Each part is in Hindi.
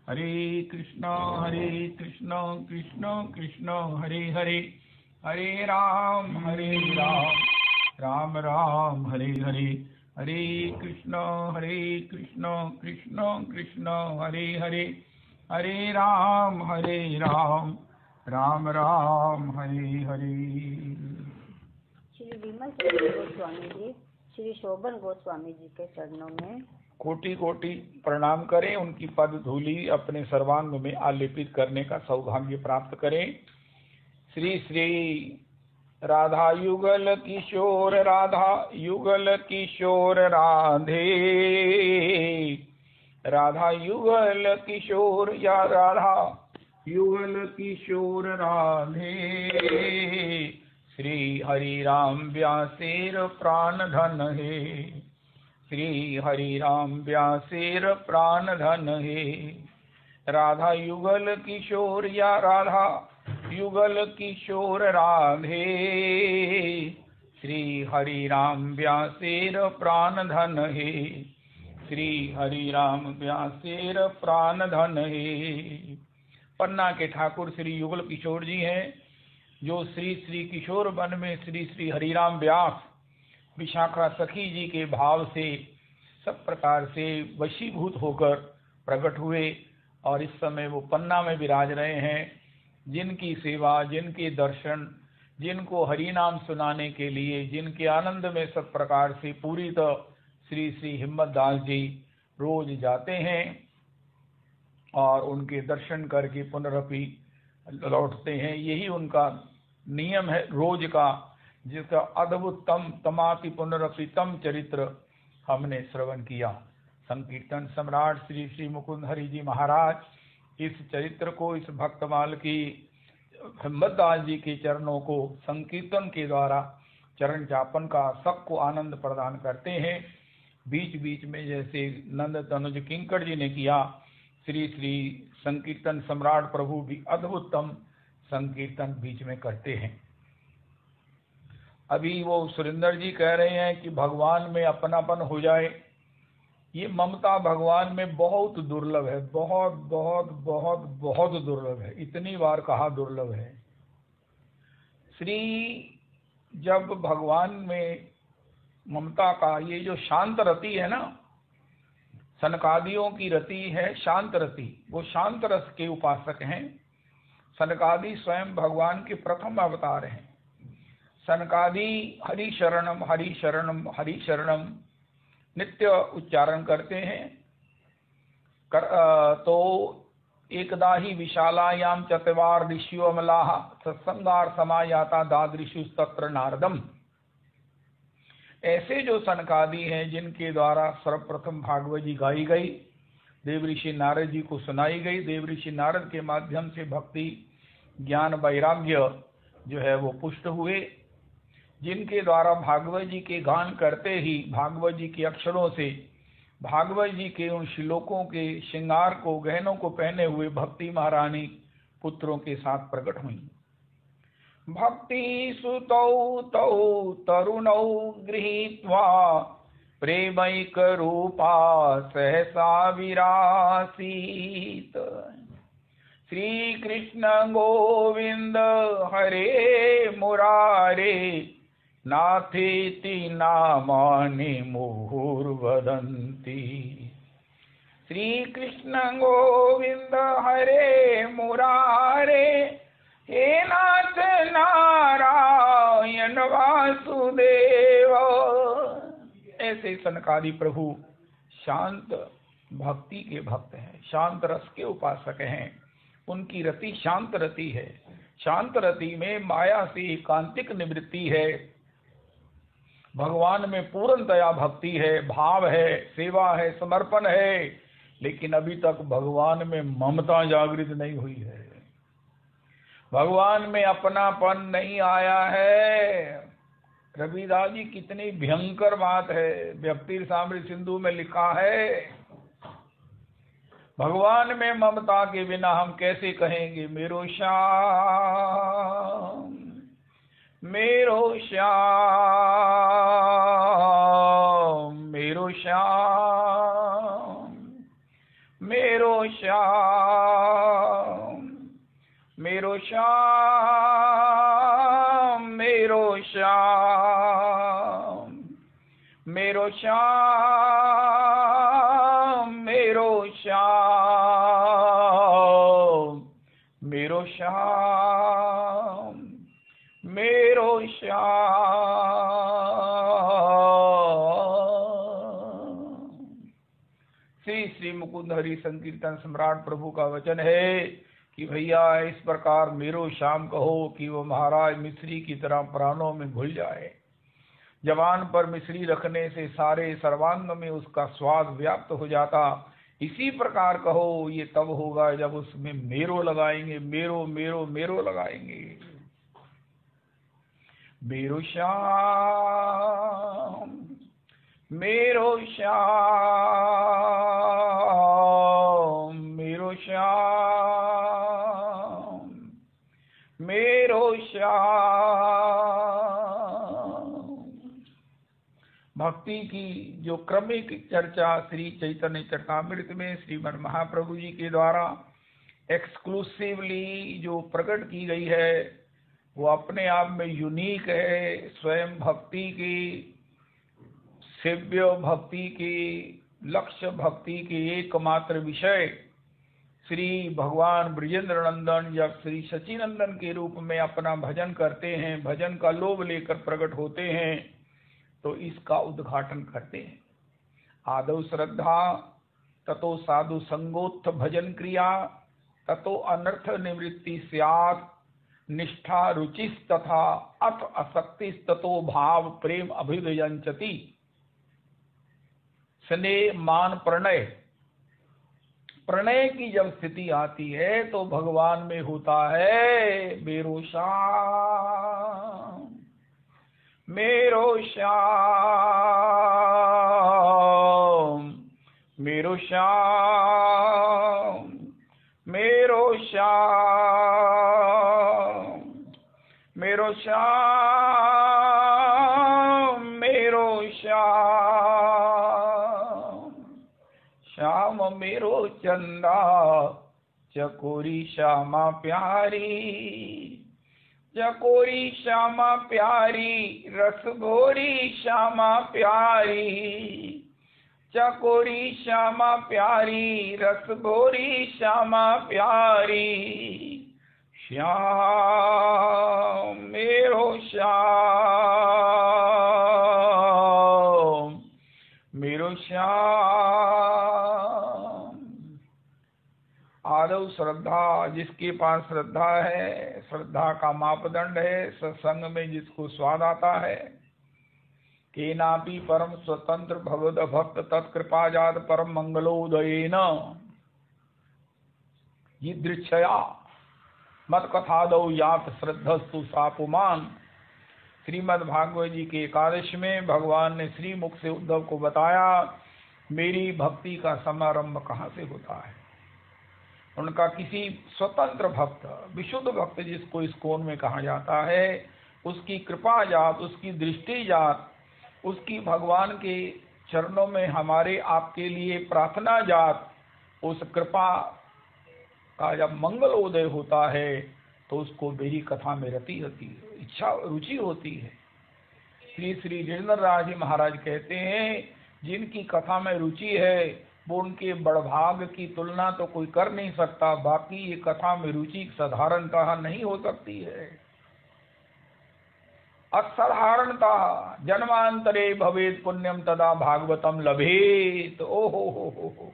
हरे कृष्णा कृष्ण कृष्ण हरे हरे, हरे राम राम राम हरे हरे, हरे कृष्ण कृष्ण कृष्ण हरे हरे, हरे राम राम राम हरे हरे। श्री विमल गोस्वामी जी, श्री शोभन गोस्वामी जी के चरणों में कोटि कोटि प्रणाम करें। उनकी पद धूलि अपने सर्वांग में आलेपित करने का सौभाग्य प्राप्त करें। श्री श्री राधा युगल किशोर, राधा युगल किशोर राधे, राधा युगल किशोर या राधा युगल किशोर राधे। श्री हरि राम व्यासेर प्राण धन है, श्री हरि राम व्यासेर प्राण धन है। राधा युगल किशोर या राधा युगल किशोर राधे, श्री हरि राम व्यासेर प्राण धन है, श्री हरि राम व्यासेर प्राण धन है। पन्ना के ठाकुर श्री युगल किशोर जी हैं, जो श्री श्री किशोर वन में श्री श्री हरिराम व्यास विशाखा सखी जी के भाव से सब प्रकार से वशीभूत होकर प्रकट हुए और इस समय वो पन्ना में विराज रहे हैं। जिनकी सेवा, जिनके दर्शन, जिनको हरि नाम सुनाने के लिए, जिनके आनंद में सब प्रकार से पूरी तो श्री श्री हिम्मत दास जी रोज जाते हैं और उनके दर्शन करके पुनरपि लौटते हैं। यही उनका नियम है रोज का, जिसका अद्भुतम तमाति पुनरपि तम चरित्र हमने श्रवण किया। संकीर्तन सम्राट श्री श्री मुकुंद हरि जी महाराज इस चरित्र को, इस भक्तमाल की हिम्मतदास जी के चरणों को संकीर्तन के द्वारा चरण चापन का सबको आनंद प्रदान करते हैं। बीच बीच में जैसे नंद तनुज किंकर जी ने किया, श्री श्री संकीर्तन सम्राट प्रभु भी अद्भुतम संकीर्तन बीच में करते हैं। अभी वो सुरेंद्र जी कह रहे हैं कि भगवान में अपनापन हो जाए। ये ममता भगवान में बहुत दुर्लभ है, बहुत बहुत बहुत बहुत दुर्लभ है। इतनी बार कहा दुर्लभ है। श्री जब भगवान में ममता का ये जो शांत रति है ना, सनकादियों की रति है शांत रति, वो शांत रस के उपासक हैं। सनकादि स्वयं भगवान के प्रथम अवतार हैं। सनकादि हरि शरणम हरि शरणम हरि शरणम नित्य उच्चारण करते हैं। तो एकदा ही विशालायाम चतवार ऋषियो अमलाः सत्संगार समायाता दादृशु तत्र नारदम। ऐसे जो सनकादि हैं, जिनके द्वारा सर्वप्रथम भागवत जी गाई गई, देव ऋषि नारद जी को सुनाई गई, देव ऋषि नारद के माध्यम से भक्ति ज्ञान वैराग्य जो है वो पुष्ट हुए, जिनके द्वारा भागवत जी के गान करते ही भागवत जी के अक्षरों से भागवत जी के उन श्लोकों के श्रृंगार को, गहनों को पहने हुए भक्ति महारानी पुत्रों के साथ प्रकट हुई। भक्ति सुतौ तौ तरुणौ गृहीत्वा प्रेमैक रूपा सहसा विरासीत। श्री कृष्ण गोविंद हरे मुरारे नाथेति नामानि मुहुर्वदन्ति। श्री कृष्ण गोविंद हरे मुरारे हे नाथ नारायण वासुदेव। ऐसे सनकादि प्रभु शांत भक्ति के भक्त हैं, शांत रस के उपासक हैं। उनकी रति शांत रति है। शांत रति में माया से एकांतिक निवृत्ति है, भगवान में पूर्णतया भक्ति है, भाव है, सेवा है, समर्पण है, लेकिन अभी तक भगवान में ममता जागृत नहीं हुई है, भगवान में अपनापन नहीं आया है। रविदास जी कितनी भयंकर बात है, व्यक्ति सामृत सिंधु में लिखा है, भगवान में ममता के बिना हम कैसे कहेंगे मेरो श्याम मेरो श्याम मेरो श्याम मेरो श्याम, मेरो श्याम, मेरो श्याम, मेरो श्याम, मेरो श्याम, मेरो श्याम, मेरो श्याम। श्री श्री मुकुंद हरि संकीर्तन सम्राट प्रभु का वचन है कि भैया इस प्रकार मेरो श्याम कहो कि वो महाराज मिश्री की तरह प्राणों में घुल जाए। जवान पर मिश्री रखने से सारे सर्वांग में उसका स्वाद व्याप्त हो जाता। इसी प्रकार कहो ये तब होगा जब उसमें मेरो लगाएंगे, मेरो मेरो मेरो लगाएंगे। मेरो श्याम, मेरो श्याम, मेरो श्याम, मेरो श्याम। भक्ति की जो क्रमिक चर्चा श्री चैतन्य चरितामृत में श्रीमद् महाप्रभु जी के द्वारा एक्सक्लूसिवली जो प्रकट की गई है वो अपने आप में यूनिक है। स्वयं भक्ति की, सेव्य भक्ति की, लक्ष्य भक्ति के एकमात्र विषय श्री भगवान ब्रजेंद्र नंदन जब श्री सचिनंदन के रूप में अपना भजन करते हैं, भजन का लोभ लेकर प्रकट होते हैं, तो इसका उद्घाटन करते हैं। आदौ श्रद्धा, ततो साधु संगोत्थ भजन क्रिया, ततो अनर्थ निवृत्ति स्यात्, निष्ठा रुचिस तथा अथ असक्तिस्ततो भाव प्रेम अभिव्यंजति। स्नेह मान प्रणय, प्रणय की जब स्थिति आती है तो भगवान में होता है मेरो श्याम, मेरो श्याम, मेरो श्याम, मेरो श्याम, मेरो श्याम, मेरो श्याम। श्याम मेरो चंदा, चकोरी श्यामा प्यारी, चकोरी श्यामा प्यारी, रस भोरी श्यामा प्यारी, चकोरी श्यामा प्यारी, रस भोरी श्यामा प्यारी। श्याम मेरो श्याम, मेरो श्याम। आदौ श्रद्धा, जिसके पास श्रद्धा है, श्रद्धा का मापदंड है सत्संग में जिसको स्वाद आता है। केनापि परम स्वतंत्र भगवद भक्त तत्कृपाजात परम मंगलोदयेन यदृच्छया मत कथादौ यात श्रद्धस्तु सापुमान। श्रीमद् भागवत जी के एकादश में भगवान ने श्री मुख से उद्धव को बताया मेरी भक्ति का समारंभ कहाँ से होता है। उनका किसी स्वतंत्र भक्त, विशुद्ध भक्त जिसको इस कोण में कहा जाता है, उसकी कृपा जात, उसकी दृष्टि जात, उसकी भगवान के चरणों में हमारे आपके लिए प्रार्थना जात, उस कृपा का जब मंगलोदय होता है तो उसको मेरी कथा में रति होती है, इच्छा रुचि होती है। श्री श्री गिरिधरराज जी महाराज कहते हैं जिनकी कथा में रुचि है वो उनके बड़भाग की तुलना तो कोई कर नहीं सकता। बाकी ये कथा में रुचि साधारणतः नहीं हो सकती है, असाधारणतः जन्मांतरे भवेत पुण्यम तदा भागवतम लभेत। ओ हो।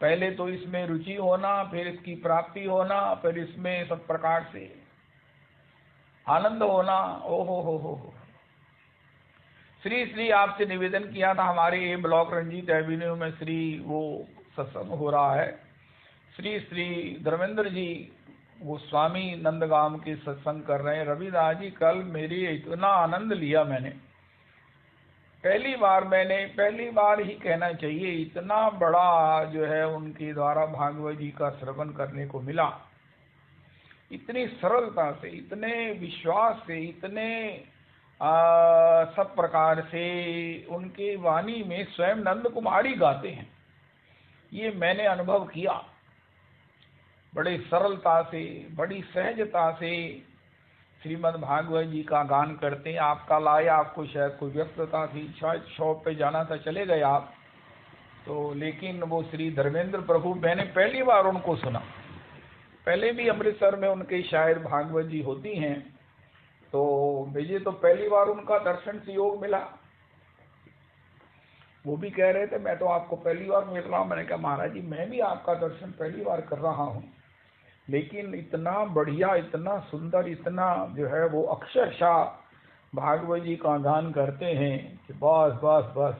पहले तो इसमें रुचि होना, फिर इसकी प्राप्ति होना, फिर इसमें सब प्रकार से आनंद होना। ओ हो। श्री श्री आपसे निवेदन किया था, हमारे ए ब्लॉक रंजीत एवेन्यू में श्री वो सत्संग हो रहा है। श्री श्री धर्मेंद्र जी वो स्वामी नंदगाम के सत्संग कर रहे हैं। रविदास जी कल मेरी इतना आनंद लिया मैंने, पहली बार ही कहना चाहिए, इतना बड़ा जो है उनके द्वारा भागवत जी का श्रवण करने को मिला। इतनी सरलता से, इतने विश्वास से, इतने सब प्रकार से उनके वाणी में स्वयं नंद कुमार ही गाते हैं। ये मैंने अनुभव किया। बड़े सरलता से, बड़ी सहजता से श्रीमद् भागवत जी का गान करते हैं। आपका लाया, आपको शायद कोई व्यस्तता थी, शायद शॉप पे जाना था, चले गए आप तो। लेकिन वो श्री धर्मेंद्र प्रभु, मैंने पहली बार उनको सुना। पहले भी अमृतसर में उनके शायद भागवत जी होती हैं, तो मुझे तो पहली बार उनका दर्शन से योग मिला। वो भी कह रहे थे मैं तो आपको पहली बार मिल रहा हूँ। मैंने कहा महाराज जी मैं भी आपका दर्शन पहली बार कर रहा हूँ, लेकिन इतना बढ़िया, इतना सुंदर, इतना जो है वो अक्षरशः भागवत जी का गान करते हैं कि बस बस बस।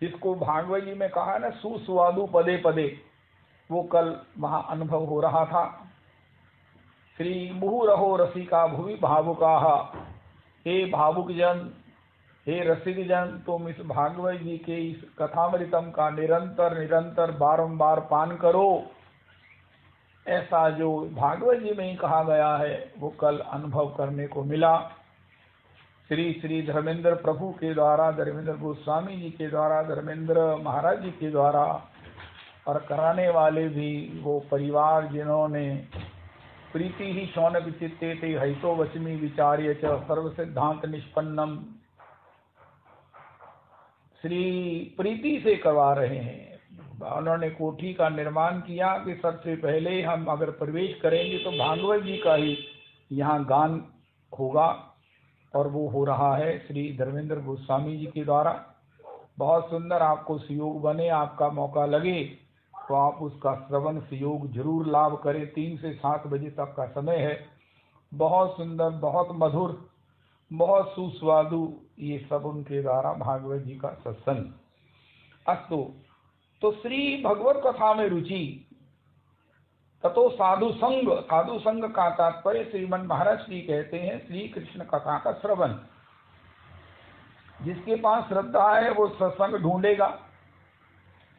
जिसको भागवत जी में कहा ना सुस्वादु पदे पदे, वो कल वहाँ अनुभव हो रहा था। श्री मुहुरहो रसिका भुवि भावुका, हे भावुक जन, हे रसिक जन, तुम इस भागवत जी के इस कथामृतम का निरंतर निरंतर बारंबार पान करो। ऐसा जो भागवत जी में ही कहा गया है वो कल अनुभव करने को मिला। श्री श्री धर्मेंद्र प्रभु के द्वारा, धर्मेंद्र गोस्वामी जी के द्वारा, धर्मेंद्र महाराज जी के द्वारा, और कराने वाले भी वो परिवार जिन्होंने प्रीति ही शौनक चित्ते ते हयतो वचमी विचार्य च सर्व सिद्धांत निष्पन्नम, श्री प्रीति से करवा रहे हैं। उन्होंने कोठी का निर्माण किया कि सबसे पहले हम अगर प्रवेश करेंगे तो भागवत जी का ही यहाँ गान होगा, और वो हो रहा है श्री धर्मेंद्र गोस्वामी जी के द्वारा। बहुत सुंदर, आपको सुयोग बने, आपका मौका लगे तो आप उसका श्रवण सुयोग जरूर लाभ करें। 3 से 7 बजे तक का समय है। बहुत सुंदर, बहुत मधुर, बहुत सुस्वादु, ये सब उनके द्वारा भागवत जी का सत्संग। अस्तु, तो श्री भगवत कथा में रुचि, ततो साधु संग। साधु संग का तात्पर्य श्रीमन महाराज श्री कहते हैं श्री कृष्ण कथा का श्रवण। जिसके पास श्रद्धा है वो सत्संग ढूंढेगा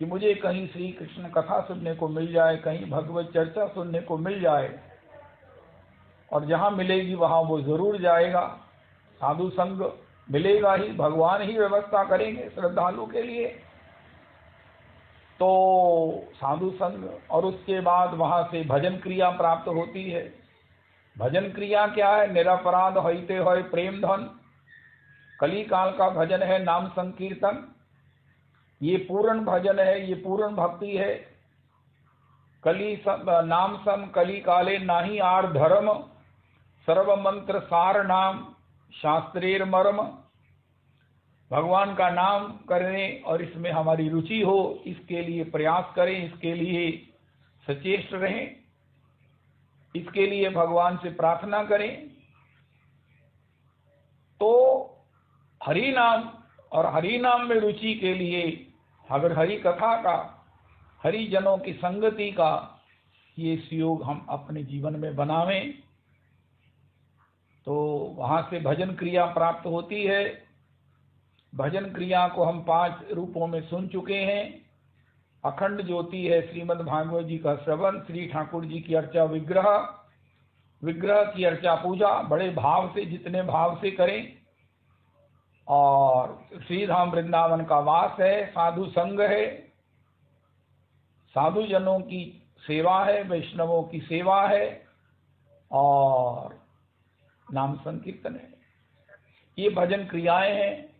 कि मुझे कहीं श्री कृष्ण कथा सुनने को मिल जाए, कहीं भगवत चर्चा सुनने को मिल जाए, और जहाँ मिलेगी वहाँ वो जरूर जाएगा। साधु संग मिलेगा ही, भगवान ही व्यवस्था करेंगे श्रद्धालु के लिए। तो साधु संग, और उसके बाद वहाँ से भजन क्रिया प्राप्त होती है। भजन क्रिया क्या है? निरपराध होते होय प्रेम धन। कली काल का भजन है नाम संकीर्तन। ये पूर्ण भजन है, ये पूर्ण भक्ति है। कली नाम सम कली काले नाही आर धर्म, सर्व मंत्र सार नाम शास्त्रेर मर्म। भगवान का नाम करें और इसमें हमारी रुचि हो, इसके लिए प्रयास करें, इसके लिए सचेष्ट रहें, इसके लिए भगवान से प्रार्थना करें। तो हरि नाम और हरि नाम में रुचि के लिए अगर हरि कथा का, हरि जनों की संगति का ये सुयोग हम अपने जीवन में बनावें तो वहां से भजन क्रिया प्राप्त होती है। भजन क्रिया को हम 5 रूपों में सुन चुके हैं। अखंड ज्योति है श्रीमद् भागवत जी का श्रवण, श्री ठाकुर जी की अर्चा, विग्रह, विग्रह की अर्चा पूजा बड़े भाव से, जितने भाव से करें। और श्री धाम वृंदावन का वास है, साधु संग है, साधु जनों की सेवा है, वैष्णवों की सेवा है, और नाम संकीर्तन है। ये भजन क्रियाएं हैं।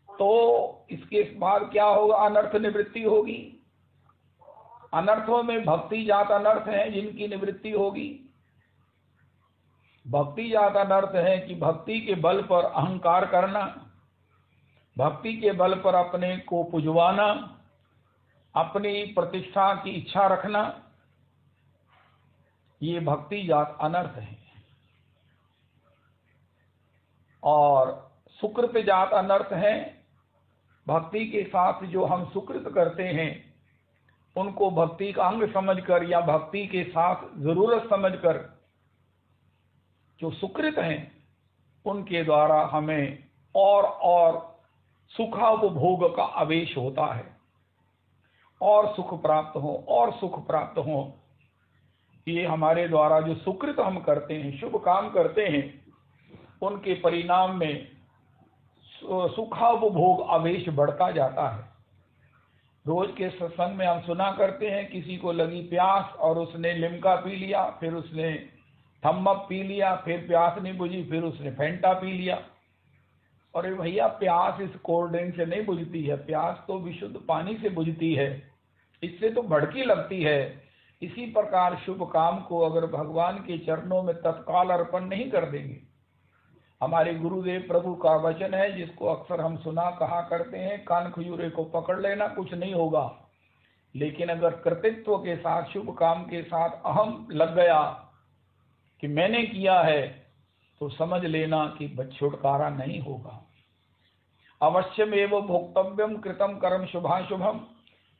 तो इसके बाद क्या होगा? अनर्थ निवृत्ति होगी। अनर्थों में भक्ति जात अनर्थ हैं जिनकी निवृत्ति होगी। भक्ति जात अनर्थ है कि भक्ति के बल पर अहंकार करना, भक्ति के बल पर अपने को पुजवाना, अपनी प्रतिष्ठा की इच्छा रखना, ये भक्ति जात अनर्थ है। और सुकृत जात अनर्थ है। भक्ति के साथ जो हम सुकृत करते हैं उनको भक्ति का अंग समझकर या भक्ति के साथ जरूरत समझकर जो सुकृत हैं उनके द्वारा हमें और सुखापभोग का आवेश होता है, और सुख प्राप्त हो, और सुख प्राप्त हो। ये हमारे द्वारा जो सुकृत हम करते हैं, शुभ काम करते हैं, उनके परिणाम में सुखापभोग आवेश बढ़ता जाता है। रोज के सत्संग में हम सुना करते हैं, किसी को लगी प्यास और उसने लिम्का पी लिया, फिर उसने थम्स अप पी लिया, फिर प्यास नहीं बुझी, फिर उसने फैंटा पी लिया। और भैया प्यास इस कोल्ड ड्रिंक से नहीं बुझती है, प्यास तो विशुद्ध पानी से बुझती है, इससे तो भड़की लगती है। इसी प्रकार शुभ काम को अगर भगवान के चरणों में तत्काल अर्पण नहीं कर देंगे, हमारे गुरुदेव प्रभु का वचन है जिसको अक्सर हम सुना कहा करते हैं, कान खजूरे को पकड़ लेना कुछ नहीं होगा, लेकिन अगर कृतित्व के साथ शुभ काम के साथ अहम लग गया कि मैंने किया है, तो समझ लेना कि छुटकारा नहीं होगा। अवश्यमेव भोक्तव्यम कृतम कर्म शुभाशुभम,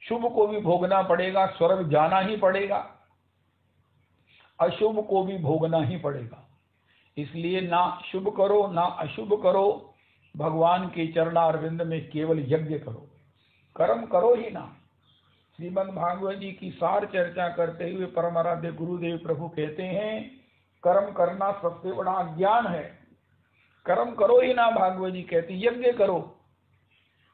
शुभ को भी भोगना पड़ेगा, स्वर्ग जाना ही पड़ेगा, अशुभ को भी भोगना ही पड़ेगा। इसलिए ना शुभ करो ना अशुभ करो, भगवान के चरणारविंद में केवल यज्ञ करो, कर्म करो ही ना। श्रीमद् भागवत जी की सार चर्चा करते हुए परम आराध्य गुरुदेव प्रभु कहते हैं, कर्म करना सबसे बड़ा ज्ञान है, कर्म करो ही ना। भागवत जी कहती यज्ञ करो।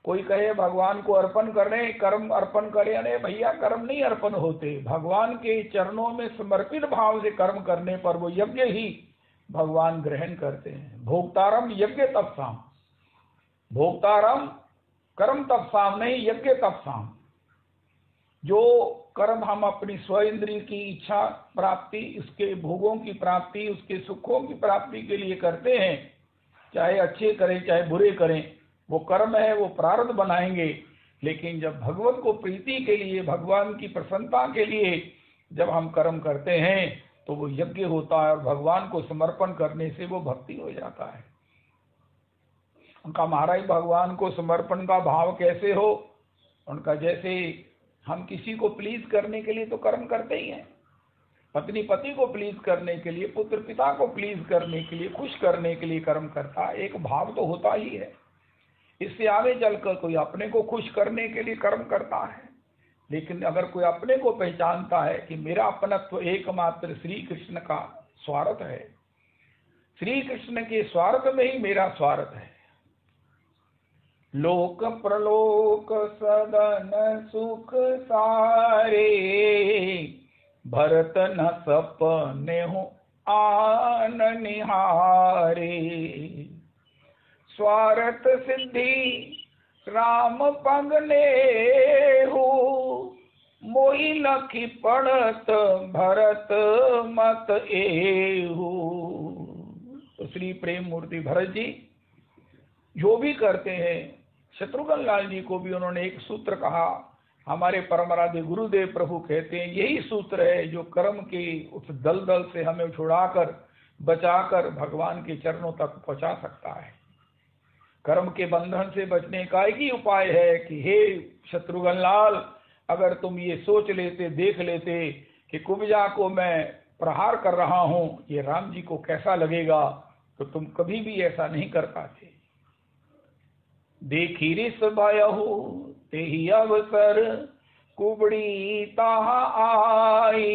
कोई कहे भगवान को अर्पण करें, कर्म अर्पण करें, अरे भैया कर्म नहीं अर्पण होते, भगवान के चरणों में समर्पित भाव से कर्म करने पर वो यज्ञ ही भगवान ग्रहण करते हैं। भोक्तारम यज्ञ तपसाम, भोक्तारम कर्म तपसाम नहीं, यज्ञ तपसाम। जो कर्म हम अपनी स्व इंद्रिय की इच्छा प्राप्ति, उसके भोगों की प्राप्ति, उसके सुखों की प्राप्ति के लिए करते हैं, चाहे अच्छे करें चाहे बुरे करें, वो कर्म है, वो प्रारब्ध बनाएंगे। लेकिन जब भगवत को प्रीति के लिए, भगवान की प्रसन्नता के लिए जब हम कर्म करते हैं तो वो यज्ञ होता है, और भगवान को समर्पण करने से वो भक्ति हो जाता है। उनका महाराज भगवान को समर्पण का भाव कैसे हो, उनका जैसे हम किसी को प्लीज करने के लिए तो कर्म करते ही हैं, पत्नी पति को प्लीज करने के लिए, पुत्र पिता को प्लीज करने के लिए, खुश करने के लिए कर्म करता है, एक भाव तो होता ही है। इससे आगे चलकर कोई अपने को खुश करने के लिए कर्म करता है, लेकिन अगर कोई अपने को पहचानता है कि मेरा अपनत्व एकमात्र श्री कृष्ण का स्वार्थ है, श्री कृष्ण के स्वार्थ में ही मेरा स्वार्थ है। लोक प्रलोक सदन सुख सारे, भरत न सपने हो आन निहारे। स्वार्थ सिद्धि राम पगने हो, मोहि लखी पड़त भरत मत एहू। तो श्री प्रेम मूर्ति भरत जी जो भी करते हैं, शत्रुघ्न लाल जी को भी उन्होंने एक सूत्र कहा, हमारे परम आराध्य गुरुदेव प्रभु कहते हैं यही सूत्र है जो कर्म के उस दलदल से हमें छुड़ाकर बचाकर भगवान के चरणों तक पहुंचा सकता है। कर्म के बंधन से बचने का एक ही उपाय है कि हे शत्रुघ्न लाल, अगर तुम ये सोच लेते, देख लेते कि कुब्जा को मैं प्रहार कर रहा हूं, ये राम जी को कैसा लगेगा, तो तुम कभी भी ऐसा नहीं कर पाते। देखी रिस भयहु तेहि अवसर, कुबड़ी ताहा आई।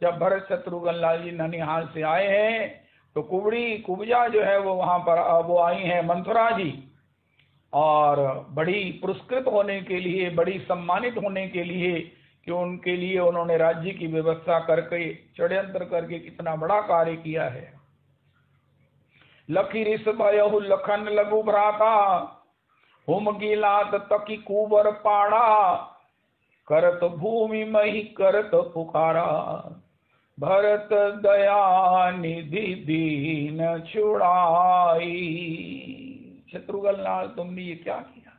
जब भरत शत्रुघ्न लाल जी ननिहाल से आए हैं तो कुब्जा जो है वो वहां पर वो आई हैं मंथुरा जी, और बड़ी पुरस्कृत होने के लिए, बड़ी सम्मानित होने के लिए कि उनके लिए उन्होंने राज्य की व्यवस्था करके षड्यंत्र करके कितना बड़ा कार्य किया है। लखी रिस भयहु लखन लघु भ्राता, हुम गिलात तकी कुबर पाड़ा। करत भूमि मही करत पुकारा, भरत दया निधि दीन छुड़ाई। शत्रुघ्न लाल तुमने ये क्या किया?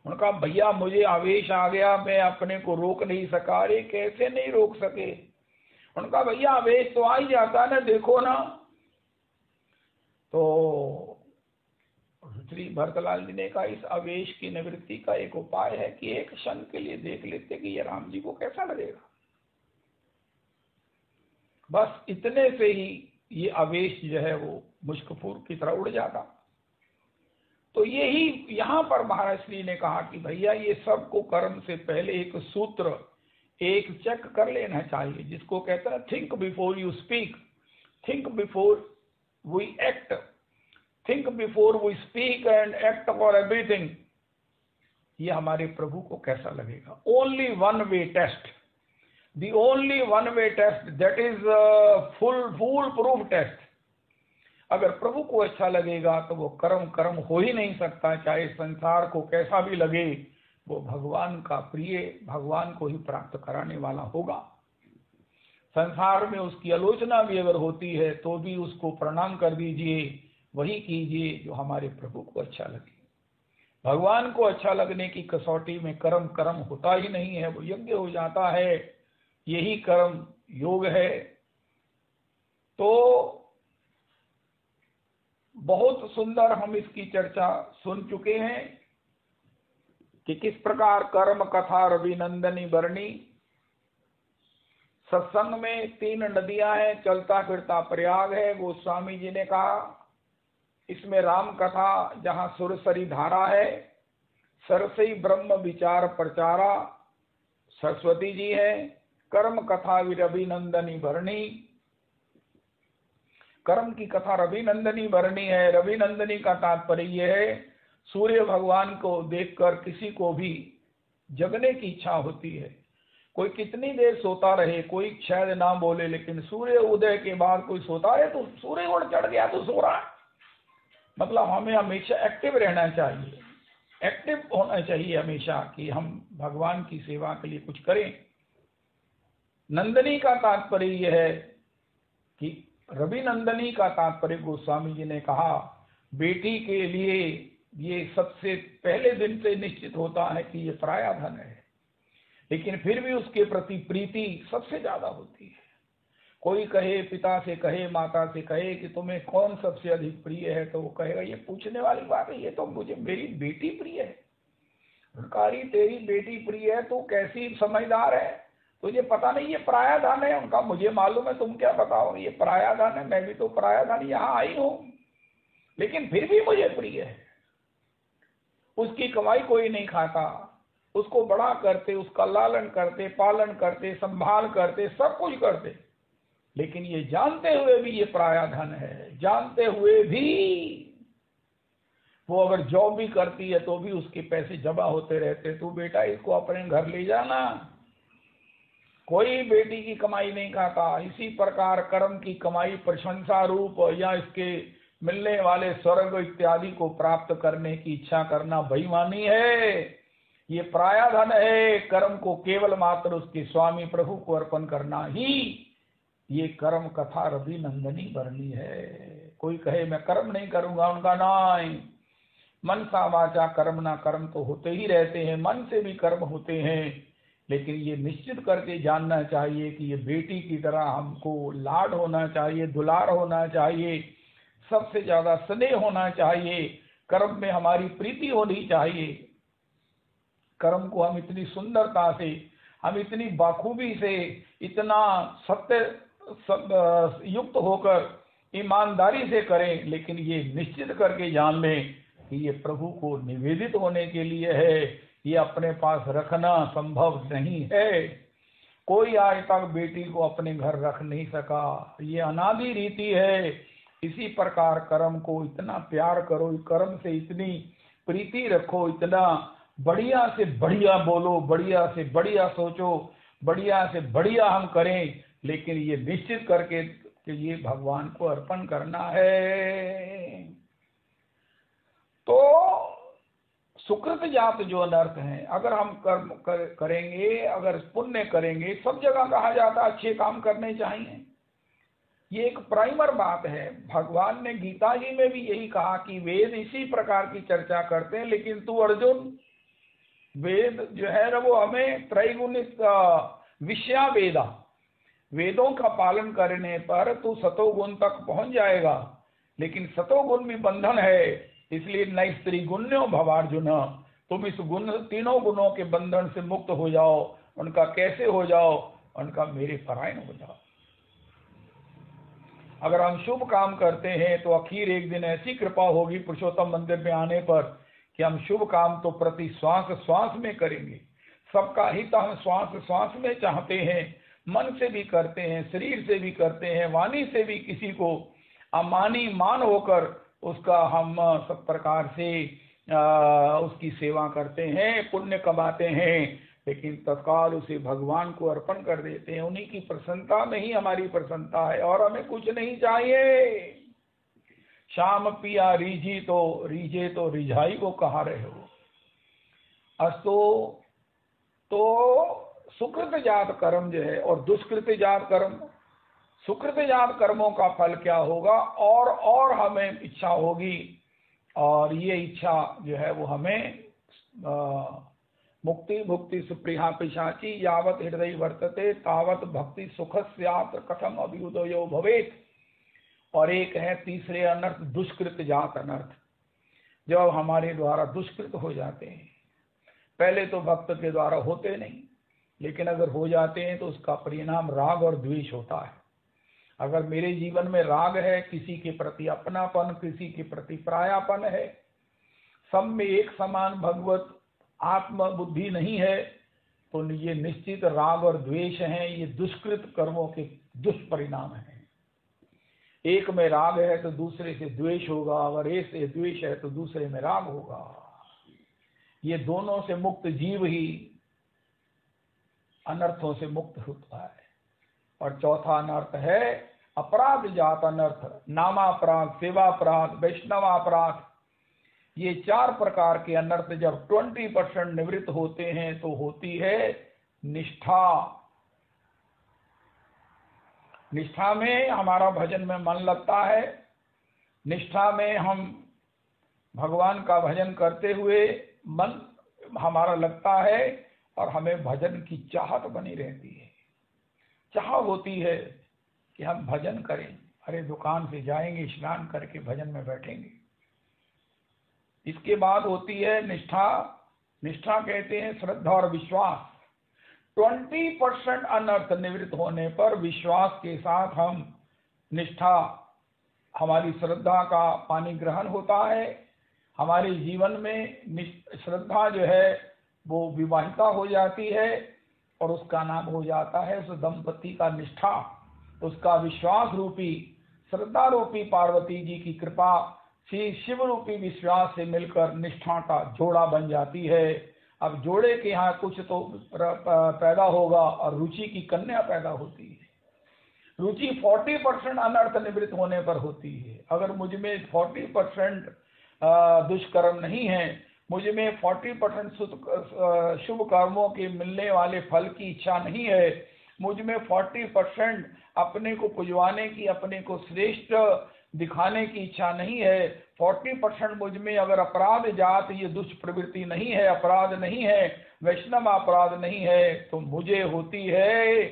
उनका भैया मुझे आवेश आ गया, मैं अपने को रोक नहीं सका। रे कैसे नहीं रोक सके? उनका भैया आवेश तो आ ही जाता ना, देखो ना। तो श्री भरतलाल जी ने कहा इस आवेश की निवृत्ति का एक उपाय है कि एक क्षण के लिए देख लेते कि ये राम जी को कैसा लगेगा। बस इतने से ही ये आवेश जो है वो मुश्कफूर की तरह उड़ जाता। तो यही यहाँ पर महाराज श्री ने कहा कि भैया ये सबको कर्म से पहले एक सूत्र, एक चेक कर लेना चाहिए, जिसको कहते हैं think before you speak, think before we act, think before we speak and act for everything. ये हमारे प्रभु को कैसा लगेगा। Only one way test, the only one way test, that is full proof test. अगर प्रभु को अच्छा लगेगा तो वो कर्म हो ही नहीं सकता, चाहे संसार को कैसा भी लगे, वो भगवान का प्रिय, भगवान को ही प्राप्त कराने वाला होगा। संसार में उसकी आलोचना भी अगर होती है तो भी उसको प्रणाम कर दीजिए, वही कीजिए जो हमारे प्रभु को अच्छा लगे। भगवान को अच्छा लगने की कसौटी में कर्म होता ही नहीं है, वो यज्ञ हो जाता है, यही कर्म योग है। तो बहुत सुंदर हम इसकी चर्चा सुन चुके हैं कि किस प्रकार कर्म कथा रवि नंदनी बरनी। सत्संग में 3 नदियां हैं, चलता फिरता प्रयाग है, गोस्वामी जी ने कहा। इसमें राम कथा जहां सुरसरी धारा है, सरसई ब्रह्म विचार प्रचारा सरस्वती जी है। कर्म कथा रवि नंदनी भरणी, कर्म की कथा रवि नंदनी भरणी है। रवि नंदनी का तात्पर्य यह है, सूर्य भगवान को देखकर किसी को भी जगने की इच्छा होती है। कोई कितनी देर सोता रहे, कोई शायद ना बोले, लेकिन सूर्य उदय के बाद कोई सोता है तो सूर्य ओर चढ़ गया तो सो रहा है। मतलब हमें हमेशा एक्टिव रहना चाहिए, एक्टिव होना चाहिए हमेशा कि हम भगवान की सेवा के लिए कुछ करें। नंदनी का तात्पर्य यह है कि रवि नंदनी का तात्पर्य गोस्वामी जी ने कहा, बेटी के लिए ये सबसे पहले दिन से निश्चित होता है कि ये पराया धन है, लेकिन फिर भी उसके प्रति प्रीति सबसे ज्यादा होती है। कोई कहे, पिता से कहे, माता से कहे कि तुम्हें कौन सबसे अधिक प्रिय है, तो वो कहेगा ये पूछने वाली बात है, ये तो मुझे मेरी बेटी प्रिय है। उनकारी तेरी बेटी प्रिय है, तो कैसी समझदार है, तुझे पता नहीं ये पराया धन है। उनका मुझे मालूम है, तुम क्या बताओ, ये पराया धन है, मैं भी तो पराया धन यहाँ आई हूँ, लेकिन फिर भी मुझे प्रिय है। उसकी कमाई कोई नहीं खाता, उसको बड़ा करते, उसका लालन करते, पालन करते, संभाल करते, सब कुछ करते, लेकिन ये जानते हुए भी ये पराया धन है, जानते हुए भी वो अगर जॉब भी करती है तो भी उसके पैसे जमा होते रहते। तू बेटा इसको अपने घर ले जाना, कोई बेटी की कमाई नहीं खाता। इसी प्रकार कर्म की कमाई प्रशंसा रूप या इसके मिलने वाले स्वर्ग इत्यादि को प्राप्त करने की इच्छा करना बेईमानी है, ये पराया धन है। कर्म को केवल मात्र उसके स्वामी प्रभु को अर्पण करना ही ये कर्म कथा रवि नंदनी बरनी है। कोई कहे मैं कर्म नहीं करूंगा, उनका नहीं, मन सा वाचा कर्म ना कर्म तो होते ही रहते हैं, मन से भी कर्म होते हैं, लेकिन ये निश्चित करके जानना चाहिए कि ये बेटी की तरह हमको लाड होना चाहिए, दुलार होना चाहिए, सबसे ज्यादा स्नेह होना चाहिए, कर्म में हमारी प्रीति होनी चाहिए। कर्म को हम इतनी सुंदरता से, हम इतनी बाखूबी से, इतना सत्य युक्त होकर ईमानदारी से करें, लेकिन ये निश्चित करके जान लें कि ये प्रभु को निवेदित होने के लिए है, ये अपने पास रखना संभव नहीं है। कोई आज तक बेटी को अपने घर रख नहीं सका, ये अनादि रीति है। इसी प्रकार कर्म को इतना प्यार करो, कर्म से इतनी प्रीति रखो, इतना बढ़िया से बढ़िया बोलो, बढ़िया से बढ़िया सोचो, बढ़िया से बढ़िया हम करें, लेकिन ये निश्चित करके कि ये भगवान को अर्पण करना है। तो सुकृत जात जो अनर्थ हैं, अगर हम कर्म करेंगे, अगर पुण्य करेंगे, सब जगह कहा जाता है अच्छे काम करने चाहिए, ये एक प्राइमर बात है। भगवान ने गीता जी में भी यही कहा कि वेद इसी प्रकार की चर्चा करते हैं, लेकिन तू अर्जुन, वेद जो है ना वो हमें त्रैगुणित विषया वेदा, वेदों का पालन करने पर तू सतोगुण तक पहुंच जाएगा, लेकिन सतोगुण भी बंधन है, इसलिए न स्त्री गुण्यो भवार्जुन, तुम इस गुण, तीनों गुणों के बंधन से मुक्त हो जाओ। उनका कैसे हो जाओ? उनका मेरे परायण हो जाओ। अगर हम शुभ काम करते हैं तो आखिर एक दिन ऐसी कृपा होगी पुरुषोत्तम मंदिर में आने पर कि हम शुभ काम तो प्रति श्वास श्वास में करेंगे। सबका हित हम श्वास श्वास में चाहते हैं, मन से भी करते हैं, शरीर से भी करते हैं, वाणी से भी किसी को अमानी मान होकर उसका हम सब प्रकार से उसकी सेवा करते हैं, पुण्य कमाते हैं, लेकिन तत्काल उसे भगवान को अर्पण कर देते हैं। उन्हीं की प्रसन्नता में ही हमारी प्रसन्नता है और हमें कुछ नहीं चाहिए। श्याम पिया रीझी तो रीझे तो रिझाई वो कहा रहे हो। अस्तो तो सुकृत जात कर्म जो है और दुष्कृत जात कर्म, सुकृत जात कर्मों का फल क्या होगा, और हमें इच्छा होगी, और ये इच्छा जो है वो हमें मुक्ति भुक्ति सुप्रिया पिशाची यावत हृदय वर्तते तावत भक्ति सुख स्यात् कथम अभ्युदयो भवेत्। और एक है तीसरे अनर्थ दुष्कृत जात अनर्थ, जब हमारे द्वारा दुष्कृत हो जाते हैं। पहले तो भक्त के द्वारा होते नहीं, लेकिन अगर हो जाते हैं तो उसका परिणाम राग और द्वेष होता है। अगर मेरे जीवन में राग है, किसी के प्रति अपनापन, किसी के प्रति परायापन है, सब में एक समान भगवत आत्म बुद्धि नहीं है, तो ये निश्चित राग और द्वेष हैं। ये दुष्कृत कर्मों के दुष्परिणाम हैं। एक में राग है तो दूसरे से द्वेष होगा, अगर एक से द्वेष है तो दूसरे में राग होगा। ये दोनों से मुक्त जीव ही अनर्थों से मुक्त होता है। और चौथा अनर्थ है अपराध जात अनर्थ, नामापराध, सेवापराध, वैष्णवापराध। ये 4 प्रकार के अनर्थ जब 20% निवृत्त होते हैं तो होती है निष्ठा। निष्ठा में हमारा भजन में मन लगता है, निष्ठा में हम भगवान का भजन करते हुए मन हमारा लगता है और हमें भजन की चाहत बनी रहती है। चाह होती है कि हम भजन करें, अरे दुकान से जाएंगे, स्नान करके भजन में बैठेंगे। इसके बाद होती है निष्ठा। निष्ठा कहते हैं श्रद्धा और विश्वास। 20% अनर्थ निवृत्त होने पर विश्वास के साथ हम निष्ठा, हमारी श्रद्धा का पानी ग्रहण होता है। हमारे जीवन में श्रद्धा जो है वो विवाहिता हो जाती है और उसका नाम हो जाता है उस दंपति का निष्ठा। उसका विश्वास रूपी, श्रद्धा रूपी पार्वती जी की कृपा श्री शिव रूपी विश्वास से मिलकर निष्ठा का जोड़ा बन जाती है। अब जोड़े के यहाँ कुछ तो पैदा होगा और रुचि की कन्या पैदा होती है। रुचि 40% अनर्थ निवृत्त होने पर होती है। अगर मुझ में 40% दुष्कर्म नहीं है, मुझ में 40% शुभ कर्मों के मिलने वाले फल की इच्छा नहीं है, मुझ में 40% अपने को पुजवाने की, अपने को श्रेष्ठ दिखाने की इच्छा नहीं है, 40% मुझ में अगर अपराध जात ये दुष्प्रवृत्ति नहीं है, अपराध नहीं है, वैष्णव अपराध नहीं है, तो मुझे होती है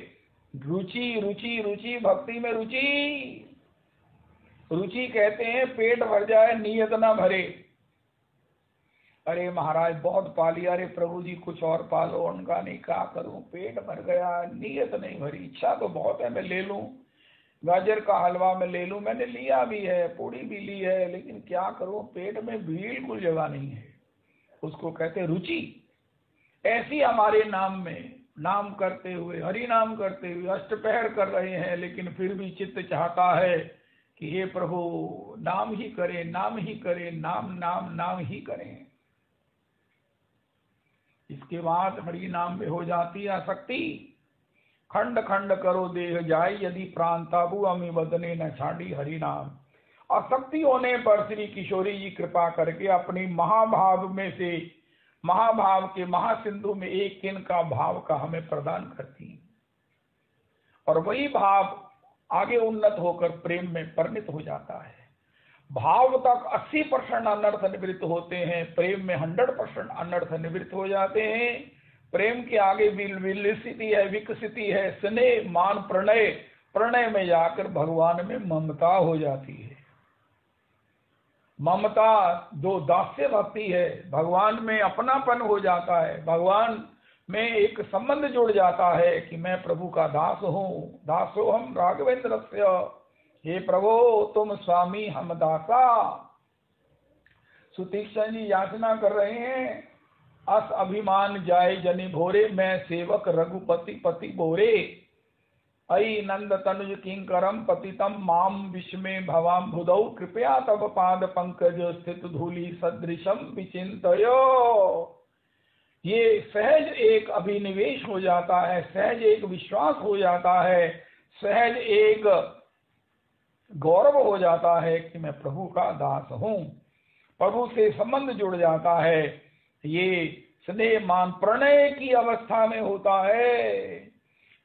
रुचि। रुचि रुचि भक्ति में रुचि। रुचि कहते हैं पेट भर जाए नियत ना भरे। अरे महाराज बहुत पा लिया, अरे प्रभु जी कुछ और पालो, उनका नहीं, क्या करूं, पेट भर गया, नियत नहीं भरी। इच्छा तो बहुत है, मैं ले लूं, गाजर का हलवा मैं ले लूं, मैंने लिया भी है, पूड़ी भी ली है, लेकिन क्या करूं, पेट में बिल्कुल जगह नहीं है। उसको कहते हैं रुचि। ऐसी हमारे नाम में, नाम करते हुए, हरि नाम करते हुए अष्टपहर कर रहे हैं, लेकिन फिर भी चित्त चाहता है कि हे प्रभु नाम ही करें, नाम ही करें, नाम नाम नाम ही करें। इसके बाद हरि नाम में हो जाती है आसक्ति। खंड खंड करो देह जाय यदि प्राण ताबू अमी वदने न छाड़ी हरि नाम। आसक्ति होने पर श्री किशोरी जी कृपा करके अपनी महाभाव में से, महाभाव के महासिंधु में एक किन का भाव का हमें प्रदान करती हैं, और वही भाव आगे उन्नत होकर प्रेम में परिणत हो जाता है। भाव तक 80% अनर्थ निवृत्त होते हैं, प्रेम में 100% अनर्थ निवृत्त हो जाते हैं। प्रेम के आगे विलसिति है, विकसिति है, स्नेह, मान, प्रणय। प्रणय में जाकर भगवान में ममता हो जाती है। ममता जो दास्य भक्ति है, भगवान में अपनापन हो जाता है, भगवान में एक संबंध जुड़ जाता है कि मैं प्रभु का दास हूँ। दासो हम राघवेंद्र, हे प्रभु तुम स्वामी हम दासा। सुतीक्षण जी याचना कर रहे हैं, अस अभिमान जाए जनि भोरे, मैं सेवक रघुपति पति बोरे। अयि नंद तनुज किंकरम पतितम माम विस्मे भवाम भुदौ कृपया तब पाद पंकज स्थित धूलि सदृशम विचिंतयो। ये सहज एक अभिनिवेश हो जाता है, सहज एक विश्वास हो जाता है, सहज एक गौरव हो जाता है कि मैं प्रभु का दास हूँ। प्रभु से संबंध जुड़ जाता है। ये स्नेह मान प्रणय की अवस्था में होता है।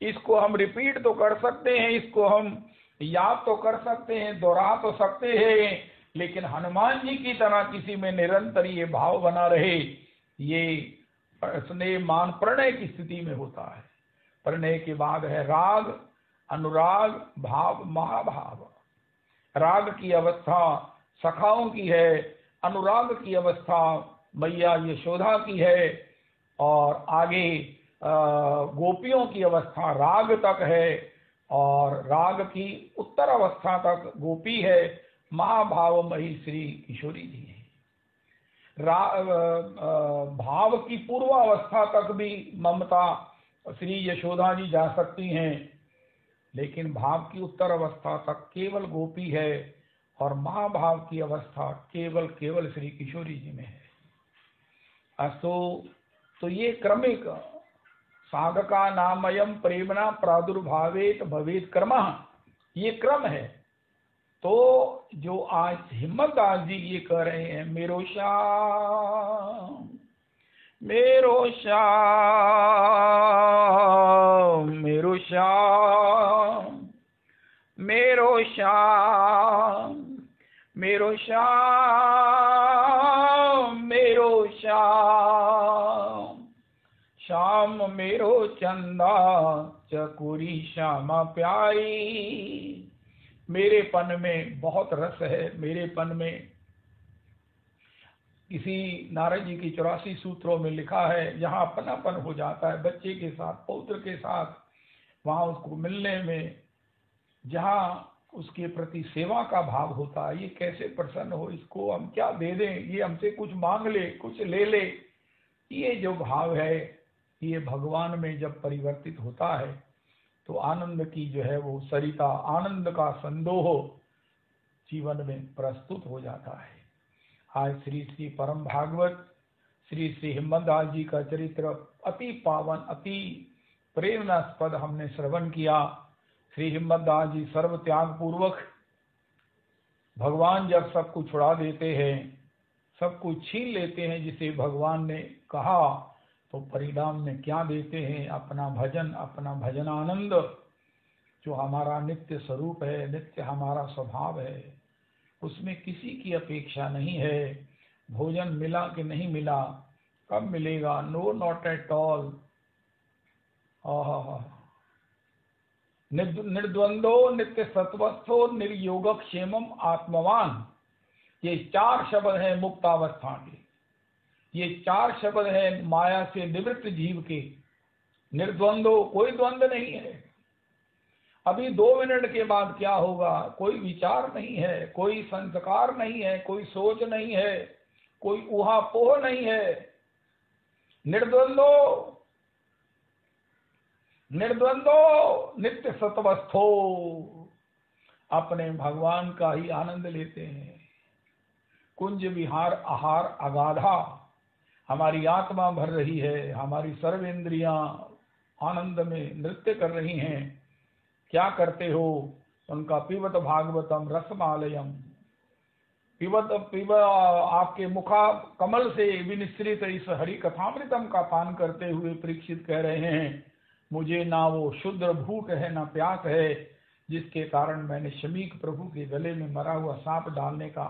इसको हम रिपीट तो कर सकते हैं, इसको हम याद तो कर सकते हैं, दोहरा तो सकते हैं, लेकिन हनुमान जी की तरह किसी में निरंतर ये भाव बना रहे, ये स्नेह मान प्रणय की स्थिति में होता है। प्रणय के बाद है राग, अनुराग, भाव, महाभाव। राग की अवस्था सखाओं की है, अनुराग की अवस्था मैया यशोदा की है, और आगे गोपियों की अवस्था राग तक है, और राग की उत्तर अवस्था तक गोपी है, महाभावमयी श्री किशोरी जी है। भाव की पूर्व अवस्था तक भी ममता श्री यशोदा जी जा सकती हैं, लेकिन भाव की उत्तर अवस्था तक केवल गोपी है, और महाभाव की अवस्था केवल श्री किशोरी जी में है। तो ये क्रमिक साधका नामयम प्रेमणा प्रादुर्भावेत भवेत क्रमः, ये क्रम है। तो जो आज हिम्मत दास जी ये कह रहे हैं, मेरो श्याम मेरो श्याम मेरो श्याम मेरो श्याम मेरो श्याम मेरो श्याम श्याम मेरो चंदा चकोरी श्यामा प्यारी। मेरेपन में बहुत रस है। मेरेपन में किसी नारद जी की 84 सूत्रों में लिखा है, जहाँ अपनापन हो जाता है बच्चे के साथ, पौत्र के साथ, वहाँ उसको मिलने में, जहाँ उसके प्रति सेवा का भाव होता है, ये कैसे प्रसन्न हो, इसको हम क्या दे दें, ये हमसे कुछ मांग ले, कुछ ले ले, ये जो भाव है, ये भगवान में जब परिवर्तित होता है तो आनंद की जो है वो सरिता, आनंद का संदोह जीवन में प्रस्तुत हो जाता है। आज श्री श्री परम भागवत श्री श्री हिम्मत दास जी का चरित्र अति पावन, अति प्रेरणास्पद हमने श्रवण किया। श्री हिम्मत दास जी सर्व त्याग पूर्वक, भगवान जब सब कुछ छुड़ा देते हैं, सब कुछ छीन लेते हैं जिसे भगवान ने कहा, तो परिणाम में क्या देते हैं? अपना भजन आनंद, जो हमारा नित्य स्वरूप है, नित्य हमारा स्वभाव है, उसमें किसी की अपेक्षा नहीं है। भोजन मिला कि नहीं मिला, कब मिलेगा, नो नॉट एट ऑल। निर्द्वंदो नित्य सत्वस्थो निर्योगक्षेमम आत्मवान, ये 4 शब्द हैं मुक्तावस्था के। ये 4 शब्द हैं माया से निवृत्त जीव के। निर्द्वंदो, कोई द्वंद नहीं है। अभी 2 मिनट के बाद क्या होगा, कोई विचार नहीं है, कोई संस्कार नहीं है, कोई सोच नहीं है, कोई ऊहापोह नहीं है। निर्द्वंदो नित्य सत्वस्थो, अपने भगवान का ही आनंद लेते हैं। कुंज विहार आहार अगाधा, हमारी आत्मा भर रही है, हमारी सर्व इंद्रियां आनंद में नृत्य कर रही हैं। क्या करते हो? उनका पिबत भागवतम रसमालयम, आपके मुखा कमल से विनिश्रित इस हरि कथामृतम का पान करते हुए परीक्षित कह रहे हैं, मुझे ना वो शुद्ध भूख है ना प्यास है, जिसके कारण मैंने शमीक प्रभु के गले में मरा हुआ सांप डालने का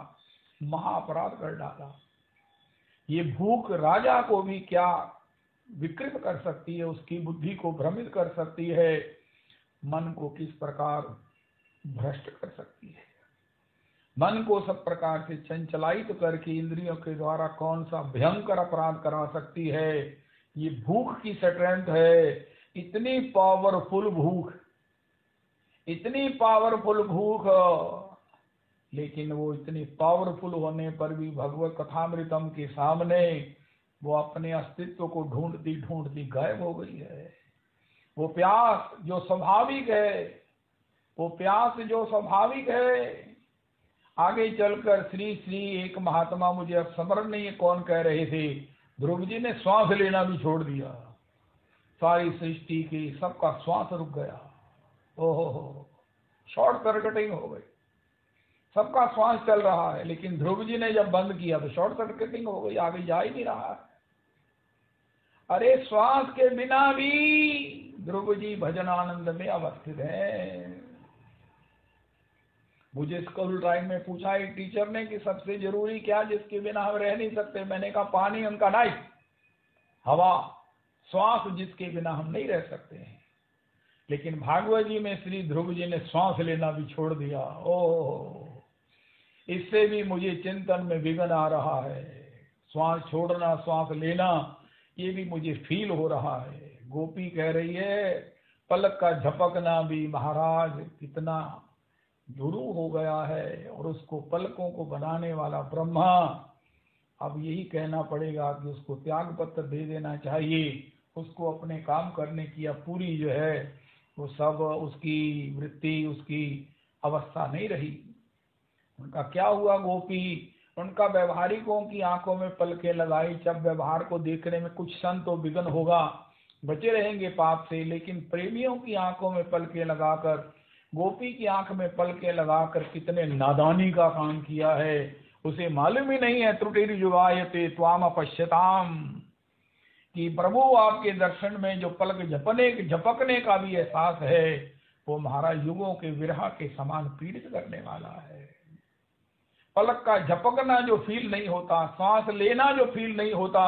महाअपराध कर डाला। ये भूख राजा को भी क्या विकृत कर सकती है, उसकी बुद्धि को भ्रमित कर सकती है, मन को किस प्रकार भ्रष्ट कर सकती है, मन को सब प्रकार से चंचलायित करके इंद्रियों के द्वारा कौन सा भयंकर अपराध करा सकती है। ये भूख की स्ट्रेंथ है, इतनी पावरफुल भूख, इतनी पावरफुल भूख, लेकिन वो इतनी पावरफुल होने पर भी भगवत कथामृतम के सामने वो अपने अस्तित्व को ढूंढती ढूंढती गायब हो गई है। वो प्यास जो स्वाभाविक है, वो प्यास जो स्वाभाविक है। आगे चलकर श्री श्री एक महात्मा, मुझे अब स्मरण नहीं है कौन कह रहे थे, ध्रुव जी ने श्वास लेना भी छोड़ दिया। सारी सृष्टि की सबका श्वास रुक गया। ओहो, शॉर्ट सर्किटिंग हो गई, सबका श्वास चल रहा है, लेकिन ध्रुव जी ने जब बंद किया तो शॉर्ट सर्किटिंग हो गई, आगे जा ही नहीं रहा है। अरे श्वास के बिना भी ध्रुव जी भजन आनंद में अवस्थित है। मुझे स्कूल टाइम में पूछा एक टीचर ने कि सबसे जरूरी क्या जिसके बिना हम रह नहीं सकते। मैंने कहा पानी, उनका नहीं, हवा, श्वास जिसके बिना हम नहीं रह सकते हैं। लेकिन भागवत जी में श्री ध्रुव जी ने श्वास लेना भी छोड़ दिया। ओह, इससे भी मुझे चिंतन में विघ्न आ रहा है। श्वास छोड़ना, श्वास लेना, ये भी मुझे फील हो रहा है। गोपी कह रही है पलक का झपकना भी महाराज कितना गुरु हो गया है, और उसको पलकों को बनाने वाला ब्रह्मा, अब यही कहना पड़ेगा कि उसको त्याग पत्र दे देना चाहिए। उसको अपने काम करने की अब पूरी जो है वो सब उसकी वृत्ति, उसकी अवस्था नहीं रही। उनका क्या हुआ गोपी, उनका व्यवहारिकों की आंखों में पलकें लगाई। जब व्यवहार को देखने में कुछ क्षण तो विघ्न होगा, बचे रहेंगे पाप से, लेकिन प्रेमियों की आंखों में पलकें लगाकर, गोपी की आंख में पलकें लगाकर कितने नादानी का काम किया है। उसे मालूम ही नहीं है त्रुटिर्युगायते त्वाम अपश्यताम, कि प्रभु आपके दर्शन में जो पलक झपकने का भी एहसास है, वो महाराज युगों के विरह के समान पीड़ित करने वाला है। पलक का झपकना जो फील नहीं होता, सांस लेना जो फील नहीं होता,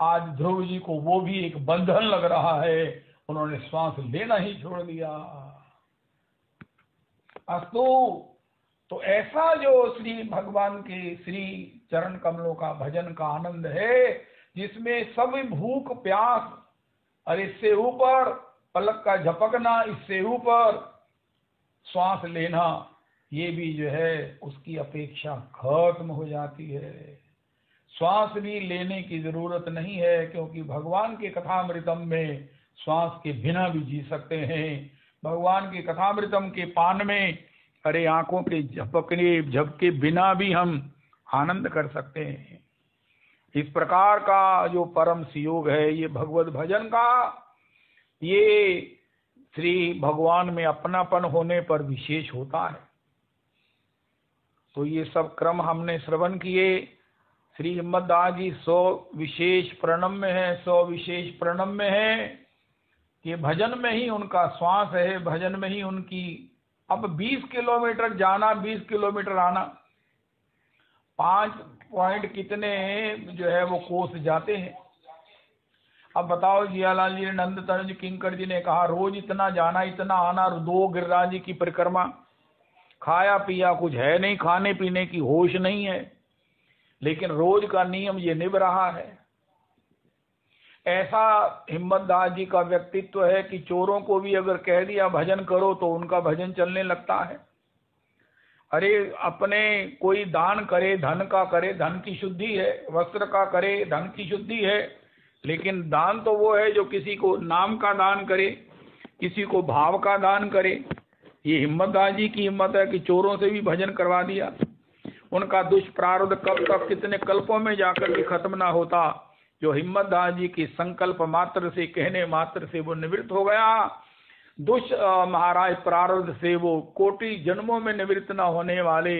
आज ध्रुव जी को वो भी एक बंधन लग रहा है। उन्होंने श्वास लेना ही छोड़ दिया। अस्तु, तो ऐसा जो श्री भगवान के श्री चरण कमलों का भजन का आनंद है, जिसमें सब भूख प्यास, और इससे ऊपर पलक का झपकना, इससे ऊपर श्वास लेना, ये भी जो है उसकी अपेक्षा खत्म हो जाती है। श्वास भी लेने की जरूरत नहीं है, क्योंकि भगवान के कथामृतम में श्वास के बिना भी जी सकते हैं। भगवान के कथामृतम के पान में अरे आंखों के झपके बिना भी हम आनंद कर सकते हैं। इस प्रकार का जो परम सुयोग है ये भगवत भजन का, ये श्री भगवान में अपनापन होने पर विशेष होता है। तो ये सब क्रम हमने श्रवण किए। श्री हिम्मतदास जी 100 विशेष प्रणम्य है, 100 विशेष प्रणम्य है कि भजन में ही उनका श्वास है, भजन में ही उनकी। अब 20 किलोमीटर जाना, 20 किलोमीटर आना, 5 पॉइंट कितने जो है वो कोस जाते हैं। अब बताओ, जियालाल जी ने, नंद तनुज किंकर जी ने कहा रोज इतना जाना इतना आना, 2 गिरिराज जी की परिक्रमा, खाया पिया कुछ है नहीं, खाने पीने की होश नहीं है, लेकिन रोज का नियम ये निभ रहा है। ऐसा हिम्मतदास जी का व्यक्तित्व है कि चोरों को भी अगर कह दिया भजन करो तो उनका भजन चलने लगता है। अरे अपने कोई दान करे, धन का करे, धन की शुद्धि है, वस्त्र का करे, धन की शुद्धि है, लेकिन दान तो वो है जो किसी को नाम का दान करे, किसी को भाव का दान करे। ये हिम्मतदास जी की हिम्मत है कि चोरों से भी भजन करवा दिया। उनका दुष्प्रारब्ध कब तक, कितने कल्पों में जाकर भी खत्म ना होता, जो हिम्मतदास जी की संकल्प मात्र से, कहने मात्र से वो निवृत्त हो गया। महाराज प्रारब्ध से वो कोटि जन्मों में निवृत्त न होने वाले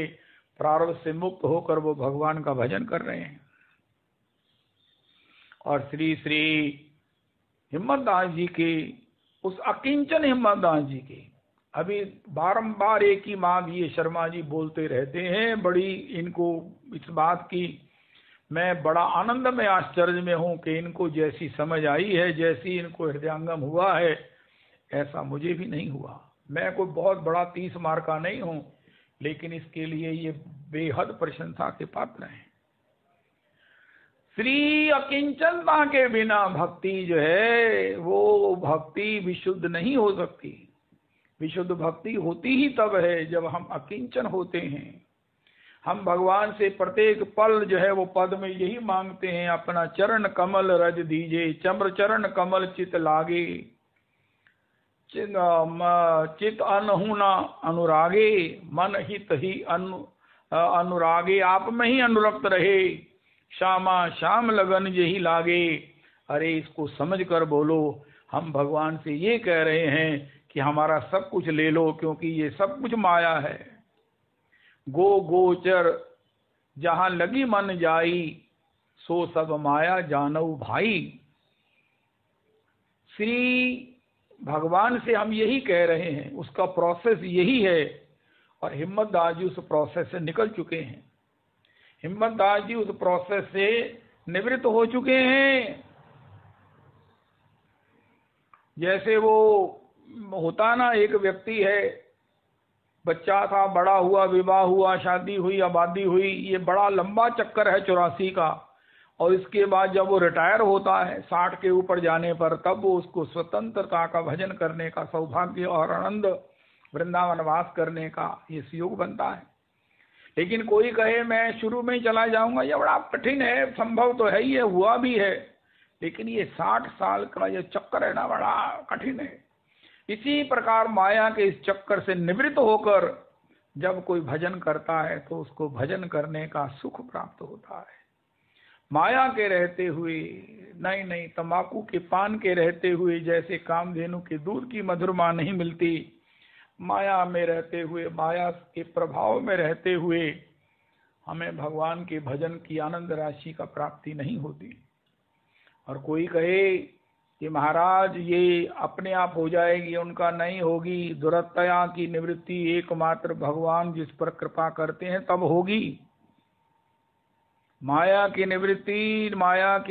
प्रारब्ध से मुक्त होकर वो भगवान का भजन कर रहे हैं। और श्री श्री हिम्मतदास जी के, उस अकिंचन हिम्मतदास जी के, अभी बारंबार एक ही बात ये शर्मा जी बोलते रहते हैं, बड़ी इनको इस बात की मैं बड़ा आनंद में, आश्चर्य में हूं कि इनको जैसी समझ आई है, जैसी इनको हृदयंगम हुआ है, ऐसा मुझे भी नहीं हुआ। मैं कोई बहुत बड़ा 30 मार का नहीं हूं, लेकिन इसके लिए ये बेहद प्रशंसा के पात्र हैं। श्री अकिंचनता के बिना भक्ति जो है वो भक्ति विशुद्ध नहीं हो सकती। विशुद्ध भक्ति होती ही तब है जब हम अकिंचन होते हैं। हम भगवान से प्रत्येक पल जो है वो पद में यही मांगते हैं, अपना चरण कमल रज दीजे, चम्र चरण कमल चित लागे। चित अनहु न अनुरागे, मन हित ही अनुरागे, आप में ही अनुरक्त रहे, श्यामा श्याम लगन यही लागे। अरे इसको समझ कर बोलो, हम भगवान से ये कह रहे हैं कि हमारा सब कुछ ले लो, क्योंकि ये सब कुछ माया है। गो गोचर जहां लगी मन जाई, सो सब माया जानऊ भाई। श्री भगवान से हम यही कह रहे हैं, उसका प्रोसेस यही है। और हिम्मत दास जी उस प्रोसेस से निकल चुके हैं। हिम्मत दास जी उस प्रोसेस से निवृत्त हो चुके हैं। जैसे वो होता ना, एक व्यक्ति है, बच्चा था, बड़ा हुआ, विवाह हुआ, शादी हुई, आबादी हुई, ये बड़ा लंबा चक्कर है 84 का। और इसके बाद जब वो रिटायर होता है 60 के ऊपर जाने पर, तब वो उसको स्वतंत्रता का भजन करने का सौभाग्य और आनंद, वृंदावन वास करने का ये योग बनता है। लेकिन कोई कहे मैं शुरू में ही चला जाऊंगा, ये बड़ा कठिन है। संभव तो है ही है, हुआ भी है, लेकिन ये 60 साल का ये चक्कर है ना, बड़ा कठिन है। इसी प्रकार माया के इस चक्कर से निवृत्त होकर जब कोई भजन करता है तो उसको भजन करने का सुख प्राप्त होता है। माया के रहते हुए, नहीं तंबाकू के पान के रहते हुए जैसे कामधेनु के दूध की मधुरमा नहीं मिलती, माया में रहते हुए, माया के प्रभाव में रहते हुए हमें भगवान के भजन की आनंद राशि का प्राप्ति नहीं होती। और कोई कहे कि महाराज ये अपने आप हो जाएगी, उनका नहीं होगी। दुरतया की निवृत्ति एकमात्र भगवान जिस पर कृपा करते हैं तब होगी। माया की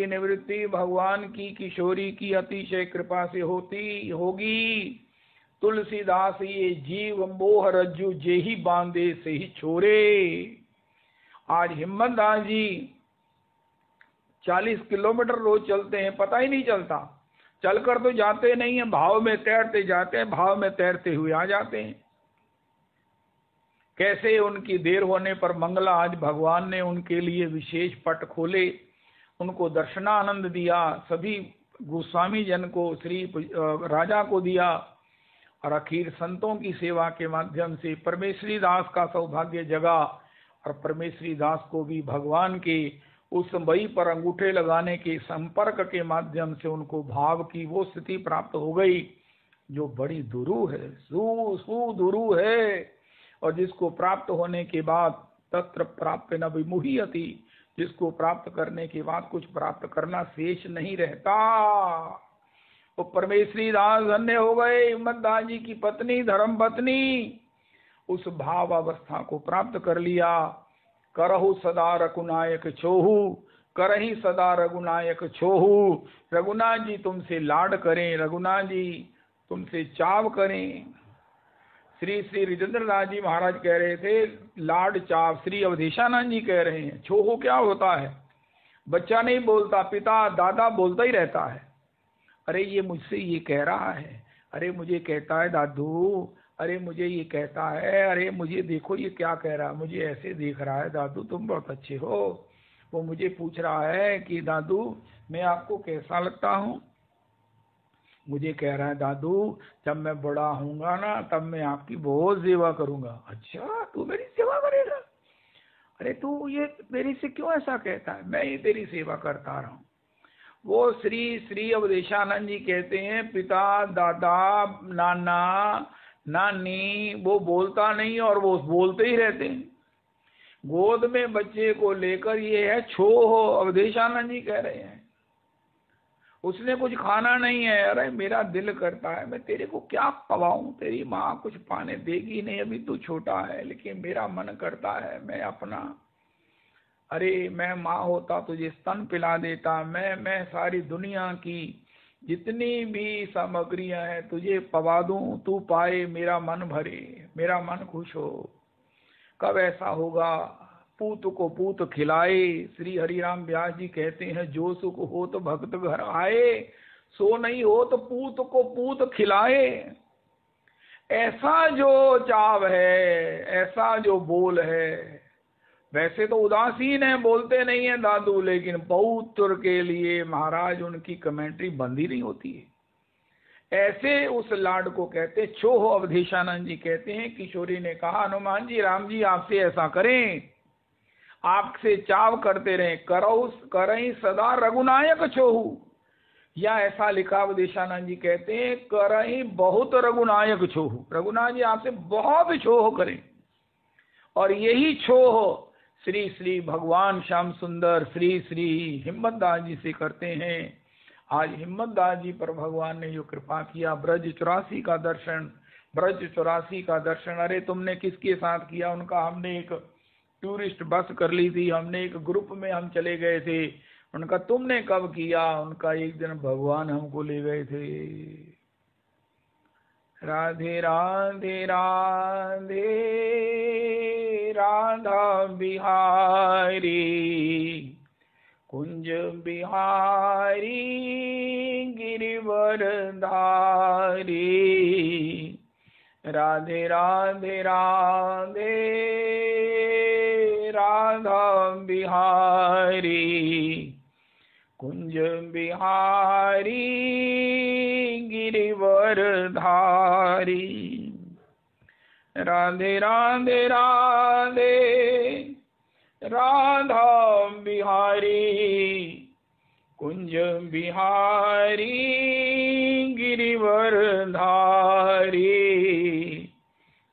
निवृत्ति भगवान की किशोरी की अतिशय कृपा से होगी। तुलसीदास ये जीव मोह रज्जु जेहि बांधे से ही छोरे। आज हिम्मत दास जी 40 किलोमीटर रोज चलते हैं, पता ही नहीं चलता। चलकर तो जाते नहीं है, भाव में तैरते जाते हैं, भाव में तैरते हुए आ जाते हैं। कैसे उनकी देर होने पर मंगला आज भगवान ने उनके लिए विशेष पट खोले, उनको दर्शनानंद दिया, सभी गोस्वामी जन को, श्री राजा को दिया, और आखिर संतों की सेवा के माध्यम से परमेश्वरी दास का सौभाग्य जगा। और परमेश्वरी दास को भी भगवान के उस बई पर अंगूठे लगाने के संपर्क के माध्यम से उनको भाव की वो स्थिति प्राप्त हो गई जो बड़ी दुरू है, सुदुरू है। और जिसको प्राप्त होने के बाद तत्र प्राप्त न विमुह्यति, जिसको प्राप्त करने के बाद कुछ प्राप्त करना शेष नहीं रहता। वो परमेश्वरी दास धन्य हो गए। हिम्मत दास जी की पत्नी, धर्म पत्नी, उस भाव अवस्था को प्राप्त कर लिया। करहु सदा रघुनायक छोहू, करही सदा रघुनायक छोहू। रघुनाथ जी तुमसे लाड करें, रघुनाथ जी तुमसे चाव करें। श्री श्री रिजेंद्र दास जी महाराज कह रहे थे लाड चाव, श्री अवधेशानंद जी कह रहे हैं छोहू क्या होता है। बच्चा नहीं बोलता, पिता दादा बोलता ही रहता है। अरे ये मुझसे ये कह रहा है, अरे मुझे कहता है दादू, अरे मुझे ये कहता है, अरे मुझे देखो ये क्या कह रहा है, मुझे ऐसे देख रहा है, दादू तुम बहुत अच्छे हो। वो मुझे पूछ रहा है कि दादू मैं आपको कैसा लगता हूँ। मुझे कह रहा है दादू जब मैं बड़ा हूँगा ना तब मैं आपकी बहुत सेवा करूँगा। अच्छा तू मेरी सेवा करेगा? अरे तू ये मेरे से क्यों ऐसा कहता है, मैं ही तेरी सेवा करता रहा हूँ। वो श्री श्री अवधेशानंद जी कहते हैं पिता दादा नाना नानी वो बोलता नहीं और वो बोलते ही रहते हैं। गोद में बच्चे को लेकर ये है छो हो, अवधेशानंद जी कह रहे हैं। उसने कुछ खाना नहीं है, अरे मेरा दिल करता है मैं तेरे को क्या खवाऊं, तेरी माँ कुछ पाने देगी नहीं, अभी तू छोटा है, लेकिन मेरा मन करता है मैं अपना, अरे मैं माँ होता तुझे स्तन पिला देता, मैं सारी दुनिया की जितनी भी सामग्रियां हैं तुझे पवा दूं, तू पाए मेरा मन भरे, मेरा मन खुश हो। कब ऐसा होगा? पूत को पूत खिलाए। श्री हरिराम व्यास जी कहते हैं जो सुख हो तो भक्त घर आए, सो नहीं हो तो पूत को पूत खिलाए। ऐसा जो चाव है, ऐसा जो बोल है, वैसे तो उदासीन है, बोलते नहीं है दादू, लेकिन पौत्र के लिए महाराज उनकी कमेंट्री बंद ही नहीं होती है। ऐसे उस लाड को कहते छोह। अवधेशानंद जी कहते हैं किशोरी ने कहा हनुमान जी राम जी आपसे ऐसा करें, आपसे चाव करते रहे, करई सदा रघुनायक छोहू। या ऐसा लिखा अवधेशानंद जी कहते हैं करई बहुत रघुनायक छोहू, रघुनाथ जी आपसे बहुत छोह करें। और यही छोह श्री श्री भगवान श्याम सुंदर श्री श्री हिम्मत दास जी से करते हैं। आज हिम्मत दास जी पर भगवान ने जो कृपा किया, ब्रज 84 का दर्शन, ब्रज 84 का दर्शन। अरे तुमने किसके साथ किया उनका? हमने एक टूरिस्ट बस कर ली थी, हमने एक ग्रुप में हम चले गए थे उनका। तुमने कब किया उनका? एक दिन भगवान हमको ले गए थे। राधे राधे राधे राधा बिहारी कुंज बिहारी गिरिवर धारी। राधे राधे राधे राधा बिहारी कुंज बिहारी गिरिवर धारी। राधे राधे राधे राधा बिहारी कुंज बिहारी गिरिवर धारी।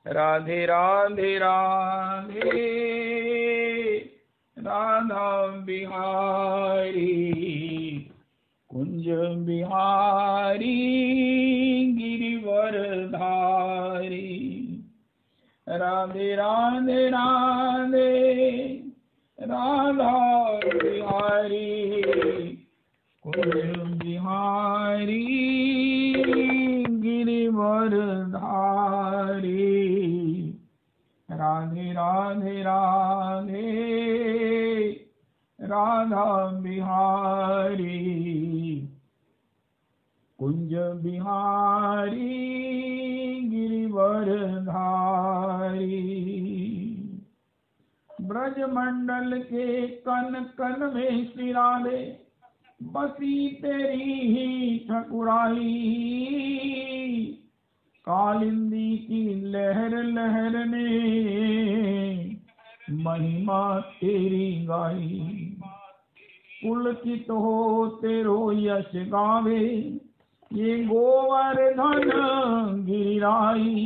राधे राधे राधे राधा बिहारी कुंज बिहारी गिरिवर धारी। राधे राधे राधे राधा बिहारी कुंज बिहारी गिरिवर धारी। राधे राधे राधे राधा बिहारी कुंज बिहारी गिरिवर धारी। ब्रज मंडल के कन कन में श्री राधे बसी तेरी ही ठकुराई। कालिंदी की लहर लहर ने महिमा तेरी गाई। पुलकित हो तेरो यश गावे ये गोवर्धन गिरिराई।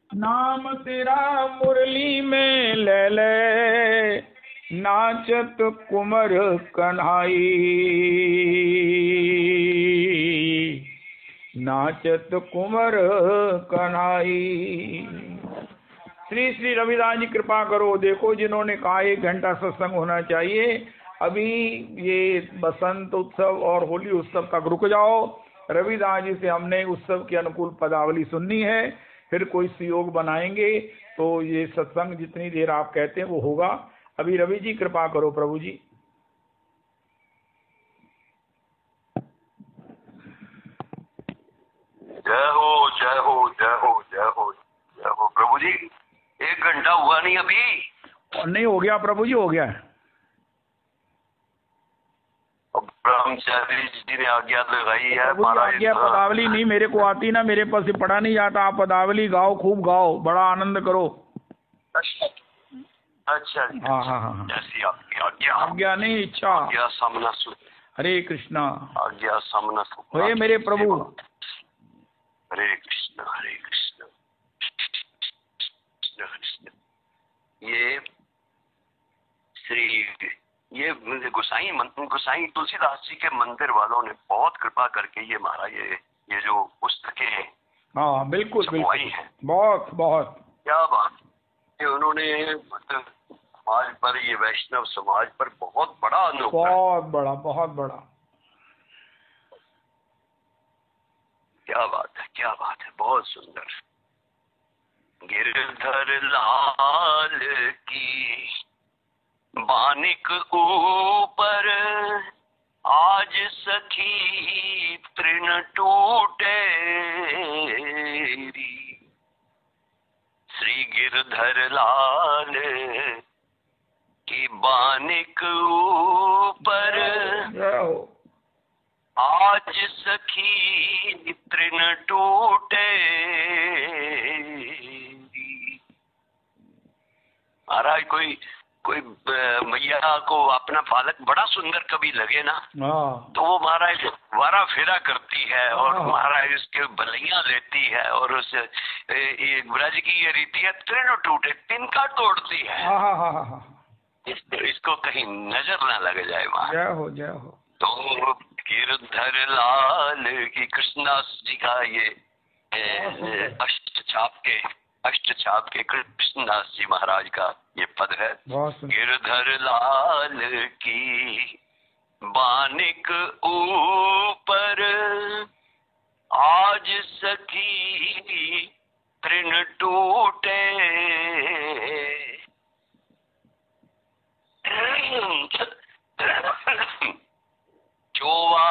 नाम तेरा मुरली में ले ले नाचत कुमर कन्हाई। नाचत कुमर कन्हाई। श्री श्री रविदास जी कृपा करो। देखो जिन्होंने कहा 1 घंटा सत्संग होना चाहिए, अभी ये बसंत उत्सव और होली उत्सव तक रुक जाओ। रविदास जी से हमने उत्सव की अनुकूल पदावली सुननी है, फिर कोई सुयोग बनाएंगे तो ये सत्संग जितनी देर आप कहते हैं वो होगा। अभी रवि जी कृपा करो प्रभु जी। जय हो जय हो जय हो जय हो जय हो। प्रभु जी 1 घंटा हुआ नहीं अभी? नहीं हो गया प्रभु जी, हो गया है। ब्रह्मचारी जी ने आज्ञा लगाई है। आज्ञा पदावली नहीं मेरे को आती ना, मेरे पास से पढ़ा नहीं जाता। आप पदावली गाओ, खूब गाओ, बड़ा आनंद करो। अच्छा हाँ हाँ हाँ, जैसी आपकी आज्ञा। आज्ञा नहीं इच्छा। आज्ञा सामना सुन। हरे कृष्णा। आज्ञा सामना सुन। हे मेरे प्रभु। हरे कृष्ण हरे कृष्ण कृष्ण कृष्ण। ये गोसाई तुलसीदास जी के मंदिर वालों ने बहुत कृपा करके ये हमारा ये जो पुस्तकें हैं, हाँ बिल्कुल बिल्कुल हैं। बहुत बहुत क्या बात है। उन्होंने समाज पर, ये वैष्णव समाज पर बहुत बड़ा अनुग्रह, बहुत बड़ा। क्या बात है क्या बात है, बहुत सुंदर। गिरधर लाल की बानिक ऊपर आज सखी तृण टूटे। श्री गिरधर लाल की बानिक ऊपर आज आज सखी तृण टूटे। महाराज कोई मैया को अपना बालक बड़ा सुंदर कभी लगे ना, तो वो महाराज वारा फेरा करती है और महाराज उसके बलियां लेती है, और उस ब्रज की ये रीति है, तृण टूटे, तिनका तोड़ती है, इसको कहीं नजर ना लग जाए। जय हो जय हो। तो गिरधर लाल की कृष्णदास जी का ये अष्ट छाप के कृष्णदास जी महाराज का ये पद है। गिरधर लाल की बानिक ऊपर आज सखी तृण टूटे। चोवा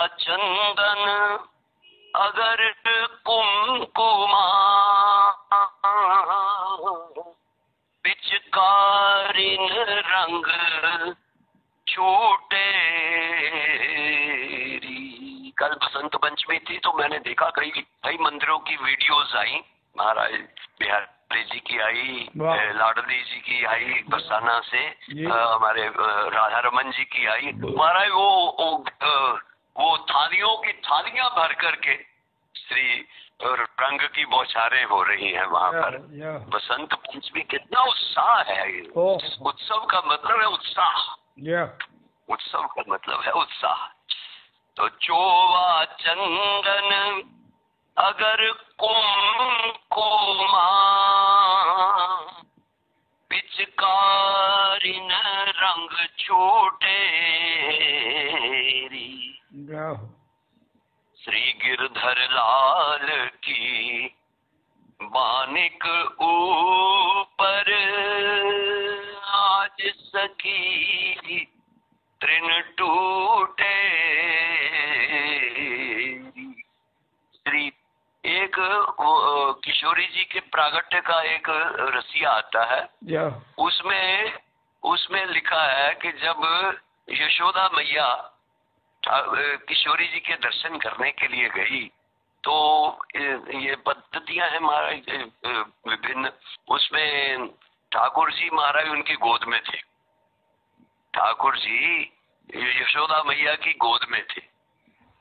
चंदन अगर कुमकुमा, पिचकारिन रंग छूटे। कल बसंत पंचमी थी तो मैंने देखा कई मंदिरों की वीडियोस आई, महाराज बिहारी जी की आई, लाडली जी की आई बरसाना से, हमारे राधा रमन जी की आई। महाराज वो थालियों की थालियां भर करके श्री रंग की बौछारें हो रही हैं वहाँ पर। बसंत पंचमी कितना उत्साह है। उत्सव का मतलब है उत्साह, उत्सव का मतलब है उत्साह। तो चोवा चंदन अगर कुमकुमा, पिचकारिन रंग छूटे। श्री गिरधर लाल की बानिक ऊपर आज सखी तृण टूटे। श्री एक किशोरी जी के प्रागट्य का एक रसिया आता है, उसमें लिखा है कि जब यशोदा मैया किशोरी जी के दर्शन करने के लिए गई, तो ये पद्धतियां हैं महाराज विभिन्न। उसमें ठाकुर जी महाराज उनकी गोद में थे, ठाकुर जी यशोदा मैया की गोद में थे।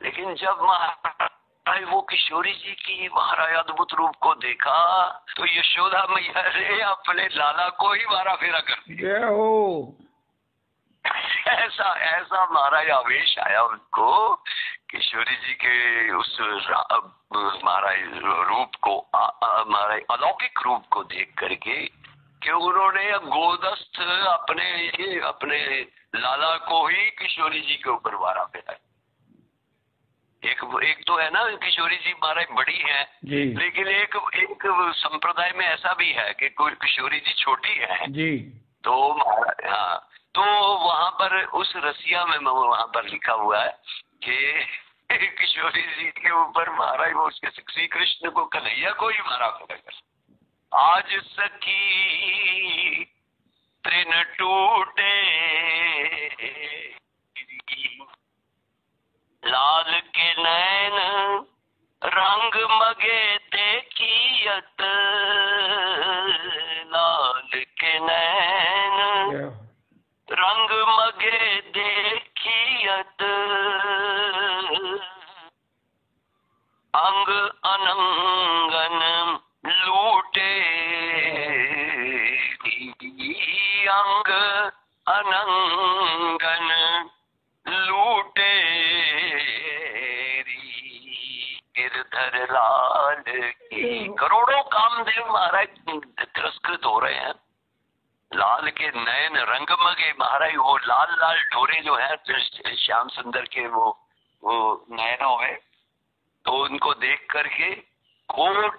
लेकिन जब महाराज वो किशोरी जी की महाराज अद्भुत रूप को देखा, तो यशोदा मैया ने अपने लाला को ही मारा फेरा कर दिया। ऐसा महाराज आवेश आया उनको किशोरी जी के उस महाराज रूप को, महाराज अलौकिक रूप को देख करके, कि उन्होंने गोदस्थ अपने लाला को ही किशोरी जी के ऊपर वारा फेरा। एक तो है ना किशोरी जी महाराज बड़ी है, लेकिन एक संप्रदाय में ऐसा भी है कि कोई किशोरी जी छोटी है जी। तो हाँ, तो वहाँ पर उस रसिया में वहाँ पर लिखा हुआ है कि किशोरी जी के ऊपर महाराज वो उसके श्री कृष्ण को, कन्हैया को ही मारा फेरा। आज सखी तृण टूटे, लाल के नैन रंग मगे देखियत, लाल के नैन रंग मगे देखियत, अंग अनंगन लूटे, अंग अनंगन लूटे। गिरधर लाल की करोड़ों कामदेव महाराज तिरस्कृत हो रहे हैं। लाल के नयन रंगमगे, महाराज वो लाल लाल डोरे जो है श्याम सुंदर के वो नयनों में, तो उनको देख करके कोट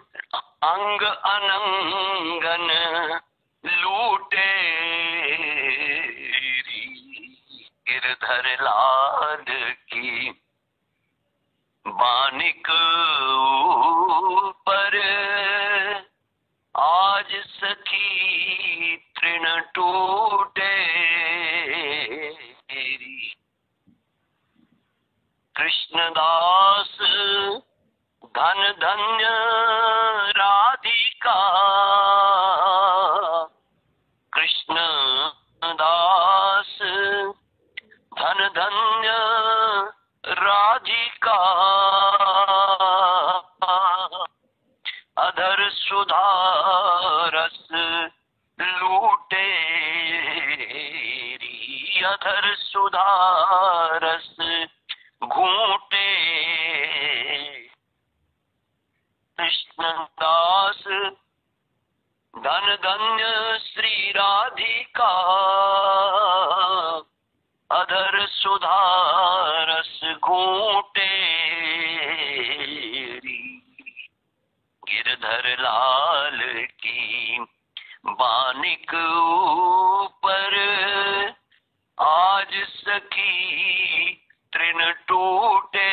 अंग अनंगन लूटे। गिरधर लाल की बानिक ऊपर आज सखी तृण टूटे। कृष्णदास धन धन्य राधिका, कृष्ण दास धन धन्य राधिका, अधर सुधा रस लूटे, अधर सुधा रस घूटे, कृष्णदास धन धन्य श्री राधिका, अधर सुधा रस घूटे, गिरधर लाल की बानिक ऊपर आज सखी तृण टूटे,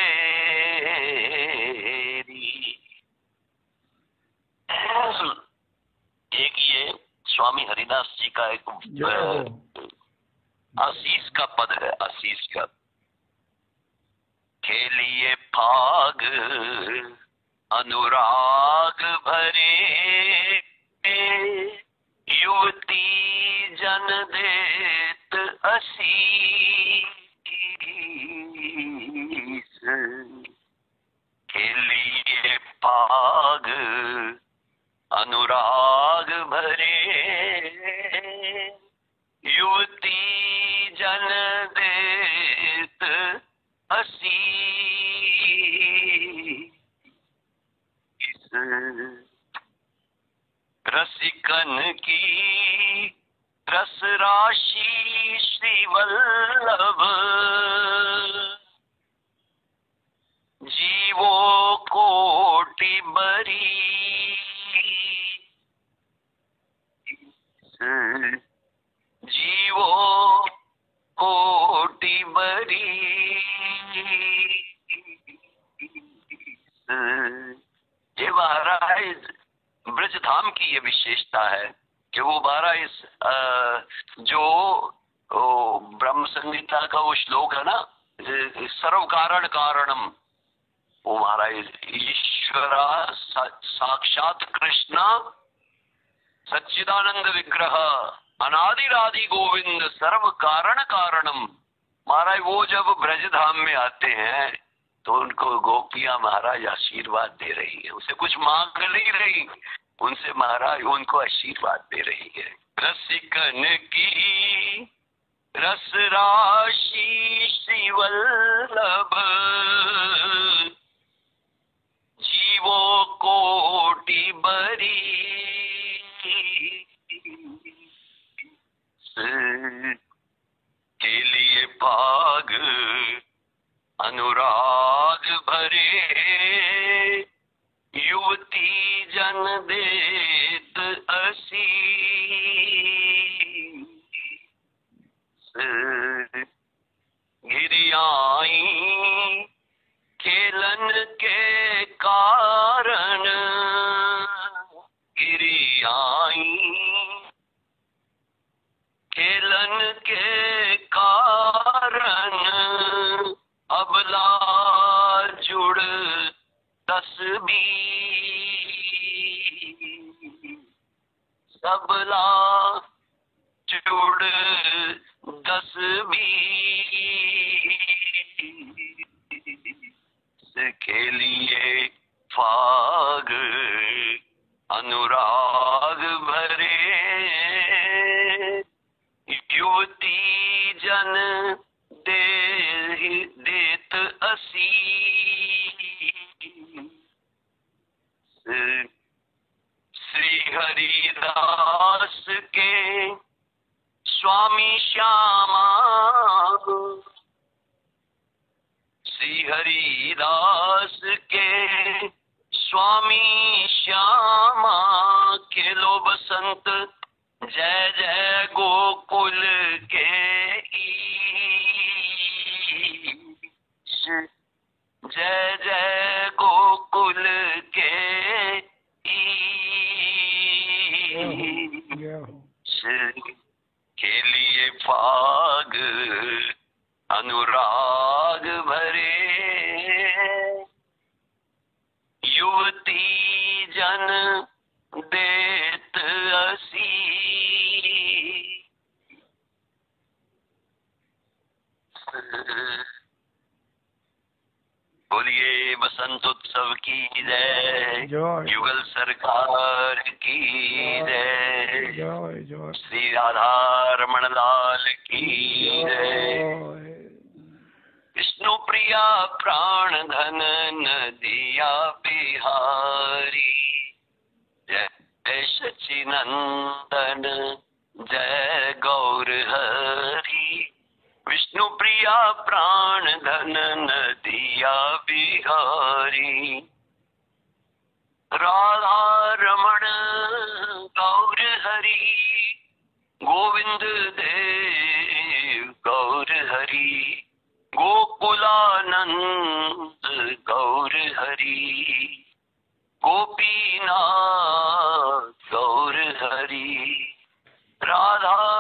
एक ये स्वामी हरिदास जी का एक आशीष का पद है, आशीष का। खेलिए फाग अनुराग भरे, युवती जन देत असीस, खेलिए फाग अनुराग भरे, युवती जन देत असीस, रसिकन की रस राशि श्री वल्लभ, जीवो कोटि बरी, जीवो कोटि बरी, ये महाराज ब्रज धाम की ये विशेषता है कि वो महाराज जो ब्रह्म संहिता का वो श्लोक है ना, सर्व कारण कारणम, वो महाराज ईश्वरा साक्षात कृष्ण सच्चिदानंद विग्रह अनादिरादि गोविंद सर्व कारण कारणम। महाराज वो जब ब्रज धाम में आते हैं तो उनको गोपियां महाराज आशीर्वाद दे रही है, उसे कुछ मांग नहीं रही, उनसे महाराज उनको आशीर्वाद दे रही है। रसिकन की रस राशि श्री वल्लभ, जीवो कोटि बरी, के लिए भाग अनुराग भरे, युवती जन देत असीस, गिरियाई खेलन के कारण, गिरियाई खेलन के कारण, अबला जुड़ तस्बी, सबला जुड़ तस्बी, के लिए फाग अनुराग भरे, युवती जन देत असीस, श्री हरिदास के स्वामी श्यामा, श्री हरिदास के स्वामी श्यामा, खेलो बसंत जय जय गोकुल के ईश, जय जय गोकुल के ईश, के लिए फाग अनुराग भरे, युवती जन देत असी। बोलिए बसंत उत्सव की जय, युगल सरकार की जय, श्री राधा रमण लाल की जय। विष्णु प्रिया प्राण धन नदिया बिहारी, जय सचिनंदन जय गौर हरि। विष्णु प्रिया प्राण धन नदिया बिहारी, राधा रमण गौर हरि, गोविंद देव गौर हरि, गोकुलानंद गौर हरि, गोपीनाथ गौर हरि, राधा